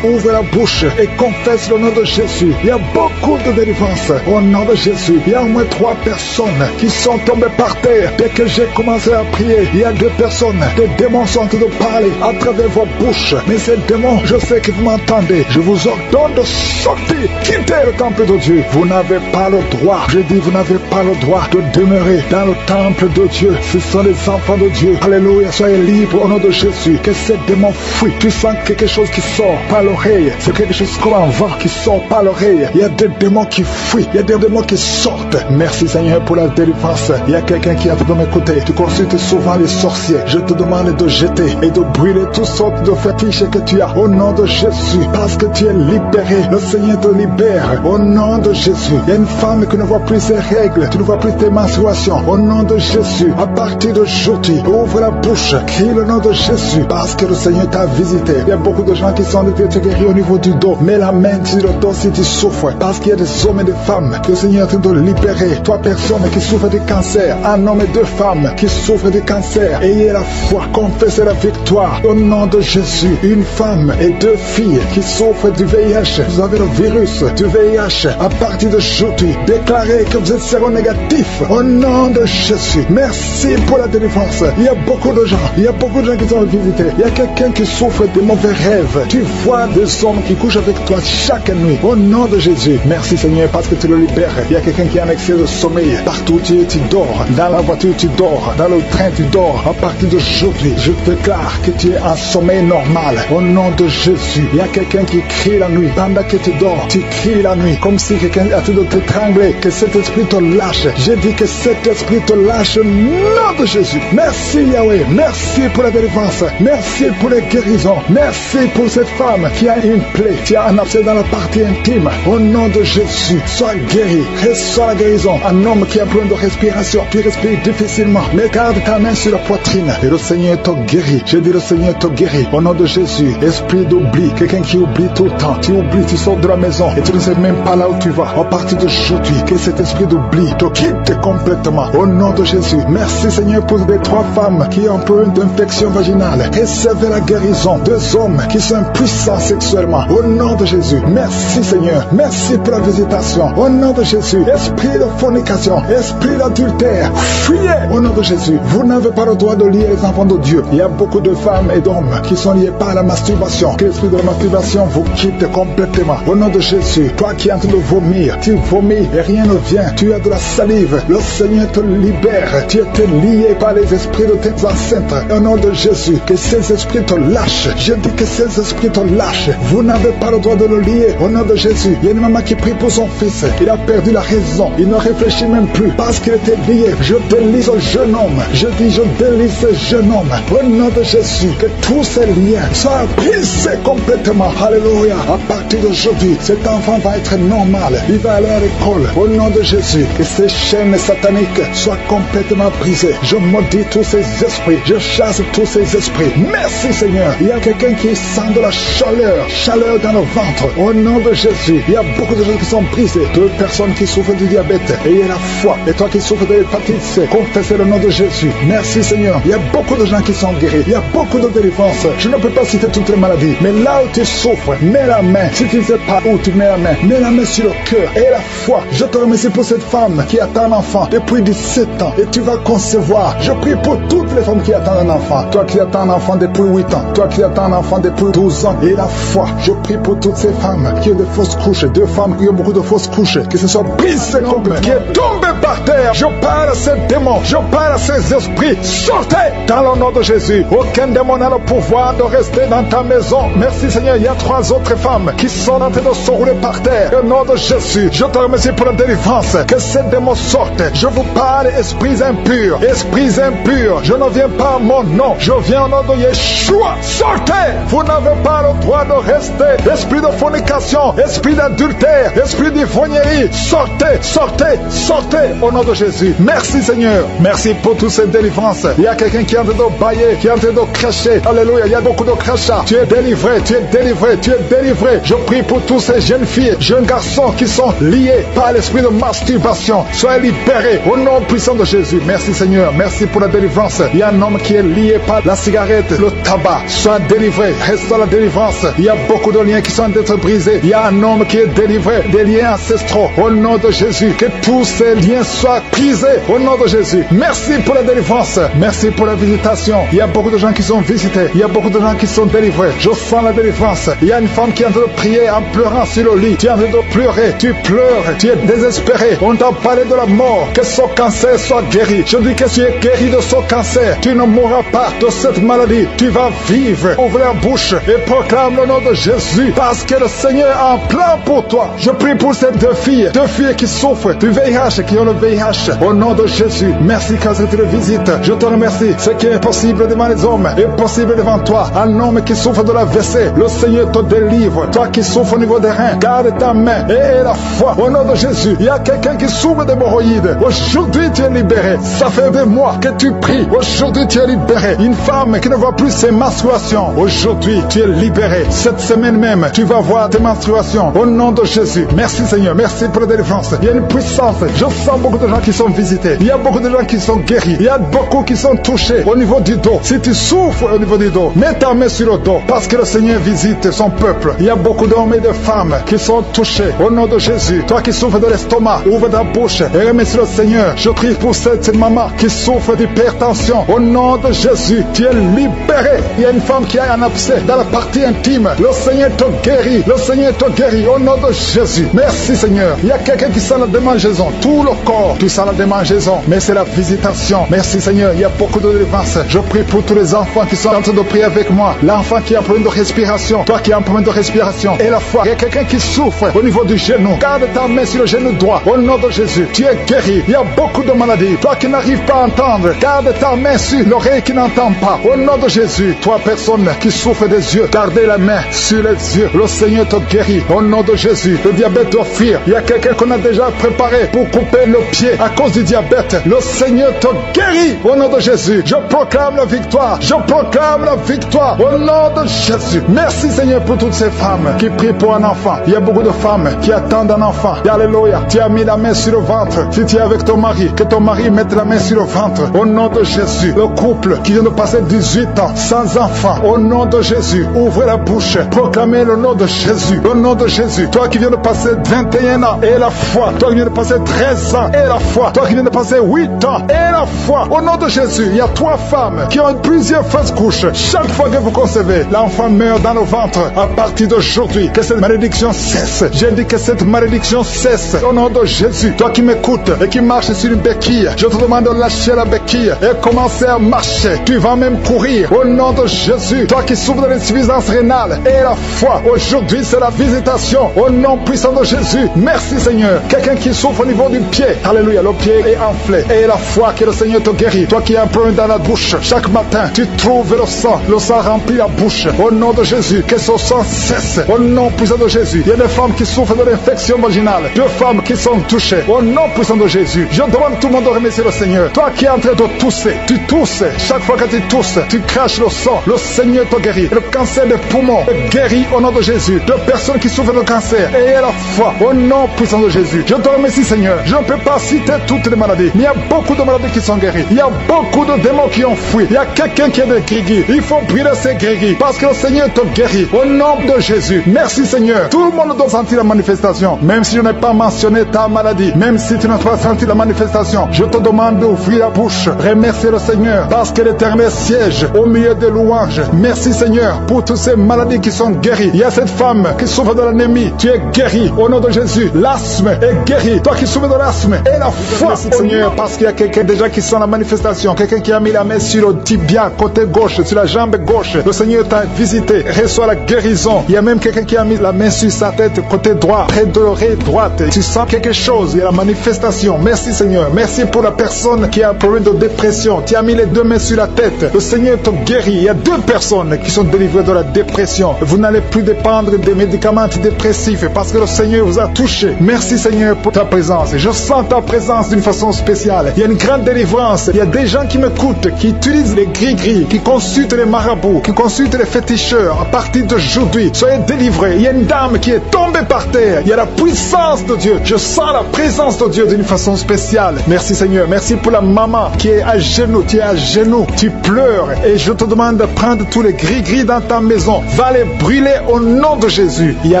ouvre la bouche et confesse le nom de Jésus. Il y a beaucoup de délivrance au nom de Jésus. Il y a au moins 3 personnes qui sont tombées par terre. Dès que j'ai commencé à prier, il y a 2 personnes. Des démons sont en train de parler à travers vos bouches. Mais ces démons, je sais que vous m'entendez. Je vous ordonne de sortir, quitter le temple de Dieu. Vous n'avez pas le droit. Je dis, vous n'avez pas le droit de demeurer dans le temple de Dieu. Ce sont les enfants de Dieu. Alléluia. Soyez libres au nom de Jésus. Que ces démons fuient. Tu sens quelque chose qui sort par l'oreille. C'est quelque chose comme un vent qui sort par l'oreille. Il y a des démons qui fuient. Il y a des démons qui sortent. Merci Seigneur pour la délivrance. Il y a quelqu'un qui a de m'écouter. Tu consultes souvent les sorciers. Je te demande de jeter et de brûler toutes sortes de fétiches que tu as au nom de Jésus. Parce que tu es libéré. Le Seigneur te libère au nom de Jésus. Il y a une femme qui ne voit plus ses règles. Tu ne vois plus tes menstruations. Au nom de Jésus. À partir d'aujourd'hui, ouvre la bouche. Crie le nom de Jésus. Parce que le Seigneur t'a visité. Il y a beaucoup de gens qui sont guéris au niveau du dos. Mets la main sur le dos si tu souffres. Parce qu'il y a des hommes et des femmes que le Seigneur est en train de libérer. 3 personnes qui souffrent de cancer. Un homme et 2 femmes qui souffrent de cancer. Ayez la foi. Confessez la victoire. Au nom de Jésus. Une femme et 2 filles qui souffrent du VIH. Vous avez le virus du VIH. À partir d'aujourd'hui, déclarez que vous êtes séronégatif. Au nom de Jésus. Merci pour la délivrance. Il y a beaucoup de gens. Il y a beaucoup de gens qui sont visités. Il y a quelqu'un qui souffre de mauvais rêves. Tu vois des hommes qui couchent avec toi chaque nuit. Au nom de Jésus. Merci Seigneur parce que tu le libères. Il y a quelqu'un qui a un excès de sommeil. Partout où tu es, tu dors. Dans la voiture, tu dors. Dans le train, tu dors. À partir d'aujourd'hui, je déclare que tu es en sommeil normal. Au nom de Jésus. Il y a quelqu'un qui crie la nuit. Pendant que tu dors, tu cries la nuit. Comme si quelqu'un a tout de t'étrangler. Que cet esprit te lâche. J'ai dit que cet esprit te lâche au nom de Jésus. Merci Yahweh. Merci pour la délivrance. Merci pour les guérisons. Merci pour cette femme qui a une plaie, qui a un abcès dans la partie intime. Au nom de Jésus, sois guéri. Reçois la guérison. Un homme qui a besoin de respiration, tu respires difficilement. Mais garde ta main sur la poitrine. Et le Seigneur te guérit. Je dis le Seigneur te guérit. Au nom de Jésus, esprit d'oubli oublie, quelqu'un qui oublie tout le temps. Tu oublies, tu sors de la maison et tu ne sais même pas là où tu vas. À partir d'aujourd'hui, que cet esprit d'oubli te quitte complètement. Au nom de Jésus, merci Seigneur pour les 3 femmes qui ont un peu d'infection vaginale. Recevez la guérison. 2 hommes qui sont impuissants sexuellement. Au nom de Jésus, merci Seigneur. Merci pour la visitation. Au nom de Jésus, esprit de fornication, esprit d'adultère, fuyez au nom de Jésus. Vous n'avez pas le droit de lier les enfants de Dieu. Il y a beaucoup de femmes et d'hommes qui sont liés par la masturbation. Que l'esprit de la masturbation vous quitte complètement. Au nom de Jésus, toi qui es en train de vomir, tu vomis et rien ne vient. Tu as de la salive. Le Seigneur te libère. Tu étais lié par les esprits de tes ancêtres. Au nom de Jésus, que ces esprits te lâchent. Je dis que ces esprits te lâchent. Vous n'avez pas le droit de le lier. Au nom de Jésus, il y a une maman qui prie pour son fils. Il a perdu la raison. Il ne réfléchit même plus parce qu'il était lié. Je délie ce jeune homme. Je dis, je délie ce jeune homme. Au nom de Jésus, que tous ces liens soient brisés complètement. Alléluia. À partir d'aujourd'hui, cet enfant va être normal. Il va aller à l'école. Au nom de Jésus, que ces chaînes sataniques soient complètement brisées. Je maudis tous ces esprits. Je chasse tous ces esprits. Merci Seigneur. Il y a quelqu'un qui sent de la chaleur dans le ventre. Au nom de Jésus, il y a beaucoup de gens qui sont brisés. 2 personnes qui souffrent du diabète. Ayez la foi. Et toi qui souffres de l'hépatite C, confessez le nom de Jésus. Merci Seigneur. Il y a beaucoup de gens qui sont guéris. Il y a beaucoup de délivrance. Je ne peux pas citer toutes les maladies. Mais là où tu souffres, mets la main. Si tu ne sais pas où tu mets la main sur le cœur. Et la foi. Je te remercie pour cette femme qui attend un enfant depuis 17 ans. Et tu vas concevoir. Je prie pour toutes les femmes qui attendent un enfant. Toi qui attends un enfant depuis 8 ans. Toi qui attends un enfant depuis 12 ans. Et la foi. Je prie pour toutes ces femmes qui ont de fausses couches. 2 femmes qui ont beaucoup de fausses couches. Que ce soit brisé complètement. Qui est tombé par terre. Je parle à ces démons. Je parle à ces esprits. Sortez dans le nom de Jésus. Aucun démon n'a le pouvoir de rester dans ta maison. Merci Seigneur. Il y a 3 autres femmes qui sont en train de se rouler par terre. Au nom de Jésus. Je te remercie pour la délivrance. Que ces démons sortent. Je vous parle, esprits impurs. Esprits impurs. Je ne viens pas à mon nom. Je viens au nom de Yeshua. Sortez. Vous n'avez pas le droit de rester. Esprit de fornication. Esprit d'adultère. Esprit d'ivrognerie. Sortez. Sortez. Sortez. Au nom de Jésus. Merci Seigneur. Merci pour toutes ces délivrances. Il y a quelqu'un qui est en train de bailler. Qui est en train de cracher. Alléluia. Il y a beaucoup de crachats. Tu es délivré. Tu es délivré. Tu es délivré. Je prie pour tous ces jeunes filles, jeunes garçons qui sont liés par l'esprit de masturbation. Soyez libérés au nom puissant de Jésus. Merci Seigneur. Merci pour la délivrance. Il y a un homme qui est lié par la cigarette, le tabac. Sois délivré. Reste dans la délivrance. Il y a beaucoup de liens qui sont en train d'être brisés. Il y a un homme qui est délivré des liens ancestraux. Au nom de Jésus. Que tous ces liens soient brisés. Au nom de Jésus. Merci pour la délivrance. Merci pour la visitation. Il y a beaucoup de gens qui sont visités. Il y a beaucoup de gens qui sont délivrés. Je sens la délivrance. Il y a une femme qui est en train de prier en pleurant sur le lit. Tu es en train de pleurer. Tu pleures. Tu es désespéré. On t'a parlé de la mort. Que son cancer soit guéri. Je dis que tu es guéri de son cancer. Tu ne mourras pas de cette maladie. Tu vas vivre. Ouvre la bouche et proclame le nom de Jésus. Parce que le Seigneur a un plan pour toi. Je prie pour ces 2 filles. 2 filles qui souffrent du VIH, qui ont le VIH. Au nom de Jésus. Merci quand tu le visites. Je te remercie. Ce qui est possible devant les hommes est possible devant toi. Un homme qui souffre de la WC. Le Seigneur te délivre. Toi qui souffres au niveau des reins. Garde ta main et la foi. Au nom de Jésus. Il y a quelqu'un qui souffre d'hémorroïdes. Aujourd'hui tu es libéré. Ça fait des mois que tu pries. Aujourd'hui tu es libéré. Une femme qui ne voit plus ses menstruations. Aujourd'hui tu es libéré. Cette semaine même tu vas voir tes menstruations. Au nom de Jésus. Merci Seigneur. Merci pour la délivrance. Il y a une puissance. Je sens beaucoup de gens qui sont visités. Il y a beaucoup de gens qui sont guéris. Il y a beaucoup qui sont touchés au niveau du dos. Si tu souffres au niveau du dos, mets ta main sur le dos. Parce que le Seigneur visite son peuple. Il y a beaucoup d'hommes et de femmes qui sont touchés. Au nom de Jésus. Toi qui souffres de l'estomac, ouvre ta bouche et remercie le Seigneur. Je prie pour cette maman qui souffre d'hypertension. Au nom de Jésus, tu es libéré. Il y a une femme qui a un abcès dans la partie intime. Le Seigneur te guérit. Le Seigneur te guérit. Au nom de Jésus. Merci Seigneur. Il y a quelqu'un qui sent la démangeaison. Tout le corps, tu sens la démangeaison. Mais c'est la visitation. Merci Seigneur. Il y a beaucoup de délivrance. Je prie pour tous les enfants qui sont en train de prier avec moi. L'enfant qui a un problème de respiration. Toi qui as un problème de respiration. Et la foi. Il y a quelqu'un qui souffre au niveau du genou. Garde ta main sur le genou droit. Au nom de Jésus. Tu es guéri. Il y a beaucoup de maladies. Toi qui n'arrives pas à entendre. Garde ta main sur l'oreille qui n'entend pas. Au nom de Jésus. Toi personne qui souffre des yeux. Gardez la main sur les yeux. Le Seigneur te guérit. Au nom de Jésus. Le diabète doit fuir. Il y a quelqu'un qu'on a déjà préparé pour couper le pied à cause du diabète. Le Seigneur te guérit. Au nom de Jésus. Je proclame la victoire. Je proclame la victoire. Au nom de Jésus. Merci Seigneur pour toutes ces femmes qui prient pour un enfant. Il y a beaucoup de femmes qui attendent un enfant. Alléluia. Tu as mis la main sur le ventre. Si tu es avec ton mari, que ton mari mette la main sur le ventre. Au nom de Jésus. Le couple qui vient de passer 18 ans sans enfant. Au nom de Jésus. Ouvrez la bouche. Proclamez le nom de Jésus. Le nom de Jésus. Toi qui viens de passer 21 ans et la foi. Toi qui viens de passer 13 ans et la foi. Toi qui viens de passer 8 ans et la foi. Au nom de Jésus. Il y a 3 femmes qui ont plusieurs fausses couches. Chaque fois que vous concevez, l'enfant meurt dans le ventre. À partir d'aujourd'hui, que cette malédiction cesse. J'ai dit que cette malédiction cesse. Au nom de Jésus. Toi qui m'écoutes et qui marches sur une béquille, je te demande de lâcher la béquille et commencer à marcher. Tu vas même courir. Au nom de Jésus. Toi qui souffres de l'insuffisance rénale et la foi. Aujourd'hui, c'est la visitation. Au nom puissant de Jésus. Merci Seigneur. Quelqu'un qui souffre au niveau du pied. Alléluia. Le pied est enflé. Et la foi que le Seigneur te guérit. Toi qui as un problème dans la bouche. Chaque matin, tu trouves le sang. Le sang remplit la bouche. Au nom de Jésus. Que ce sang cesse. Au nom puissant de Jésus. Il y a des femmes qui souffrent de l'infection vaginale. 2 femmes qui sont touchées. Au nom puissant de Jésus. Je demande tout le monde de remercier le Seigneur. Toi qui es en train de tousser. Tu tousses. Chaque fois que tu tousses, tu craches le sang. Le Seigneur te guérit. Le cancer des poumons est guéri au nom de Jésus. 2 personnes qui souffrent de cancer. Et la foi. Au nom puissant de Jésus. Je te remercie Seigneur. Je ne peux pas citer toutes les maladies. Mais il y a beaucoup de maladies qui sont guéries. Il y a beaucoup de démons qui ont fui. Il y a quelqu'un qui a des grigis. Il faut brûler ces grigis. Parce que le Seigneur te guérit. Au nom de Jésus. Merci Seigneur. Tout le monde doit sentir la manifestation. Même si je n'ai pas mentionné ta maladie. Même si tu n'as pas senti la manifestation. Je te demande d'ouvrir la bouche. Remercier le Seigneur. Parce que l'Éternel siège au milieu des louanges. Merci Seigneur pour toutes ces maladies qui sont guéries. Il y a cette femme qui souffre de l'anémie. Tu es guéri au nom de Jésus. L'asthme est guéri. Toi qui souffres de l'asthme. Et la foi Seigneur. Parce qu'il y a quelqu'un déjà qui sent la manifestation. Quelqu'un qui a mis la main sur le tibia côté gauche. Sur la jambe gauche. Le Seigneur t'a visité. Reçois la guérison. Il y a même quelqu'un qui a mis la main sur sa tête côté droit. Près de l'oreille droite. Tu sens quelque chose. Il y a la manifestation. Merci Seigneur. Merci pour la personne qui a un problème de dépression. Tu as mis les 2 mains sur la tête. Le Seigneur te guérit. Il y a 2 personnes qui sont délivrées de la dépression. Vous n'allez plus dépendre des médicaments antidépressifs parce que le Seigneur vous a touché. Merci Seigneur pour ta présence. Je sens ta présence d'une façon spéciale. Il y a une grande délivrance. Il y a des gens qui m'écoutent, qui utilisent les gris-gris, qui consultent les marabouts, qui consultent les féticheurs. À partir d'aujourd'hui, soyez délivrés. Il y a une dame qui est tombée par terre. Il y a la puissance de Dieu. Je sens la présence de Dieu d'une façon spéciale. Merci Seigneur. Merci pour la maman qui est à genoux. Tu es à genoux. Tu pleures. Et je te demande de prendre tous les gris-gris dans ta maison. Va les brûler au nom de Jésus. Il y a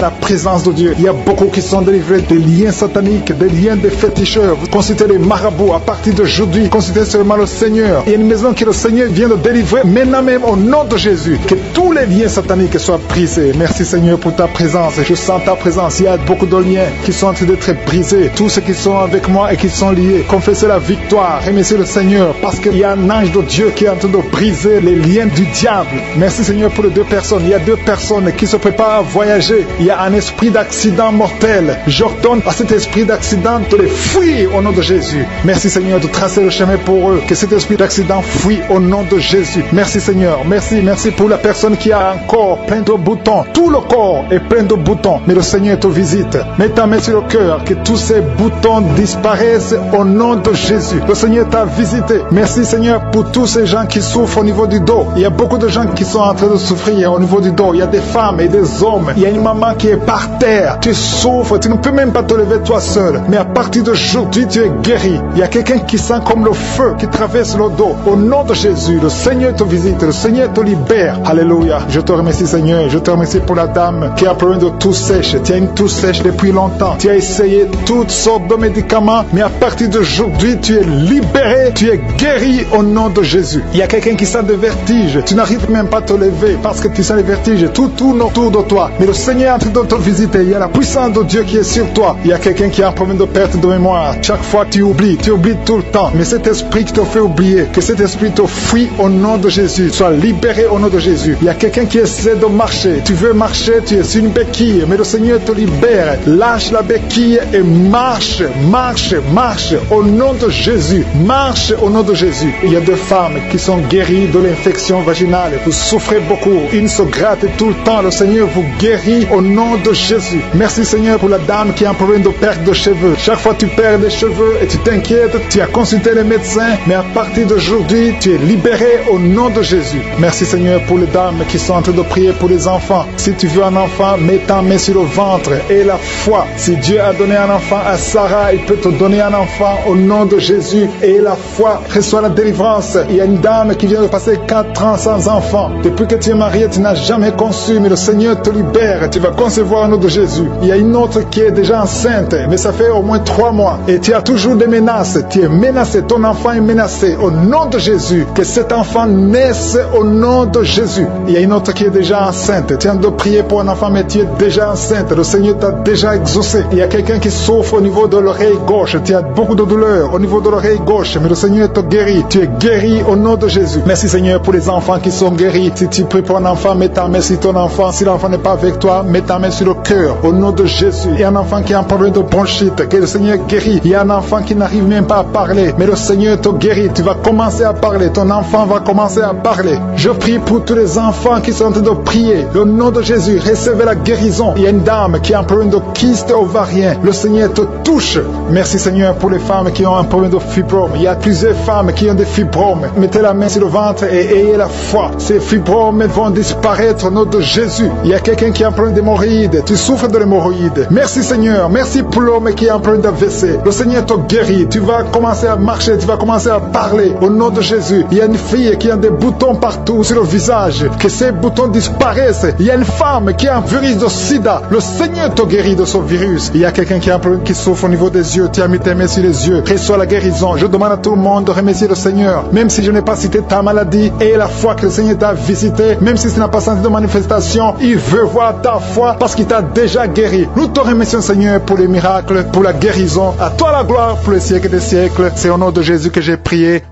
la présence de Dieu. Il y a beaucoup qui sont délivrés des liens sataniques, des liens des féticheurs. Vous consultez les marabouts. À partir d'aujourd'hui, consultez seulement le Seigneur. Il y a une maison que le Seigneur vient de délivrer maintenant même au nom de Jésus. Que tous les liens sataniques soient brisés. Merci Seigneur pour ta présence. Je sens ta présence. Il y a beaucoup de liens qui sont en train d'être brisés. Tous ceux qui sont avec moi et qui sont liés, confessez la victoire. Remerciez le Seigneur parce qu'il y a un ange de Dieu qui est en train de briser les liens du diable. Merci Seigneur pour les 2 personnes. Il y a 2 personnes qui se préparent à voyager. Il y a un esprit d'accident mortel. J'ordonne à cet esprit d'accident de les fuir au nom de Jésus. Merci Seigneur de tracer le chemin pour eux. Que cet esprit d'accident fuit au nom de Jésus. Merci Seigneur. Merci pour la personne qui a un corps plein de boutons. Tout le corps est plein de boutons. Mais le Seigneur te visite. Mets ta main sur le cœur. Que tous ces boutons disparaissent au nom de Jésus. Le Seigneur t'a visité. Merci Seigneur pour tous ces gens qui souffrent au niveau du dos. Il y a beaucoup de gens qui sont en train de souffrir au niveau du dos. Il y a des femmes et des hommes. Il y a une maman qui est par terre. Tu souffres. Tu ne peux même pas te lever toi seul. Mais à partir d'aujourd'hui, tu es guéri. Il y a quelqu'un qui sent comme le feu qui traverse le dos. Au nom de Jésus, le Seigneur te visite. Le Seigneur te libère. Alléluia. Je te remercie Seigneur. Je te remercie pour la dame qui a un problème de toux sèche. Tu as une toux sèche depuis longtemps. Tu as essayé toutes sortes de médicaments. Mais à partir d'aujourd'hui, tu es libéré. Tu es guéri au nom de Jésus. Il y a quelqu'un qui sent des vertiges. Tu n'arrives même pas à te lever parce que tu sens les vertiges. Tout tourne autour de toi. Mais le Seigneur est en train de te visiter. Il y a la puissance de Dieu qui est sur toi. Il y a quelqu'un qui a un problème de perte de mémoire. Chaque fois tu oublies tout le temps. Mais cet esprit qui te fait oublier, que cet esprit te fuit au nom de Jésus. Sois libéré au nom de Jésus. Il y a quelqu'un qui essaie de marcher. Tu veux marcher, tu es sur une béquille. Mais le Seigneur te libère. Lâche la béquille et marche, marche, marche au nom de Jésus. Marche au nom de Jésus. Il y a 2 femmes qui sont guéries de l'infection vaginale. Vous souffrez beaucoup. Une se gratte tout le temps. Le Seigneur vous guérit au nom de Jésus. Merci Seigneur pour la dame qui a un problème de perte de cheveux. Chaque fois tu perds des cheveux et tu t'inquiètes, tu as consulté les médecins, mais à partir d'aujourd'hui, tu es libéré au nom de Jésus. Merci Seigneur pour les dames qui sont en train de de prier pour les enfants. Si tu veux un enfant, mets ta main sur le ventre et la foi. Si Dieu a donné un enfant à Sarah, il peut te donner un enfant au nom de Jésus. Et la foi, reçoit la délivrance. Il y a une dame qui vient de passer 4 ans sans enfant. Depuis que tu es marié, tu n'as jamais conçu, mais le Seigneur te libère. Tu vas concevoir au nom de Jésus. Il y a une autre qui est déjà enceinte, mais ça fait au moins 3 mois. Et tu as toujours des menaces. Tu es menacé. Ton enfant est menacé. Au nom de Jésus, que cet enfant naisse au nom de Jésus. Il y a une autre qui est déjà enceinte. Tu viens de prier pour un enfant, mais tu es déjà enceinte. Le Seigneur t'a déjà exaucé. Il y a quelqu'un qui souffre au niveau de l'oreille gauche. Tu as beaucoup de douleur au niveau de l'oreille gauche, mais le Seigneur te guérit. Tu es guéri au nom de Jésus. Merci Seigneur pour les enfants qui sont guéris. Si tu pries pour un enfant, mets ta main sur ton enfant. Si l'enfant n'est pas avec toi, mets ta main sur le cœur au nom de Jésus. Il y a un enfant qui a un problème de bronchite, que le Seigneur guérit. Il y a un enfant qui n'arrive même pas à parler, mais le Seigneur te guérit. Tu vas commencer à parler. Ton enfant va commencer à parler. Je prie pour tous les enfants qui sont en train de prier. Au nom de Jésus, recevez la guérison. Il y a une dame qui a un problème de kyste ovarien. Le Seigneur te touche. Merci Seigneur pour les femmes qui ont un problème de fibrome. Il y a plusieurs femmes qui ont des fibromes. Mettez la main sur le ventre et ayez la foi. Ces fibromes vont disparaître au nom de Jésus. Il y a quelqu'un qui a un problème d'hémorroïdes. Tu souffres de l'hémorroïde. Merci Seigneur. Merci pour l'homme qui a un problème d'AVC. Le Seigneur te guérit. Tu vas commencer à marcher. Tu vas commencer à parler au nom de Jésus. Il y a une fille qui a des boutons partout sur le visage. Que ces boutons disparaissent. Il y a une femme qui a un virus de sida. Le Seigneur te guérit de ce virus. Il y a quelqu'un qui a un problème qui souffre au niveau des yeux. Tu as mis tes mains sur les yeux. Reçois la guérison. Je demande à tout le monde de remercier le Seigneur. Même si je n'ai pas cité ta maladie et la foi que le Seigneur t'a visité, même si tu n'as pas senti de manifestation, il veut voir ta foi parce qu'il t'a déjà guéri. Nous te remercions Seigneur pour les miracles, pour la guérison. À toi la gloire pour les siècles des siècles. C'est au nom de Jésus que j'ai prié.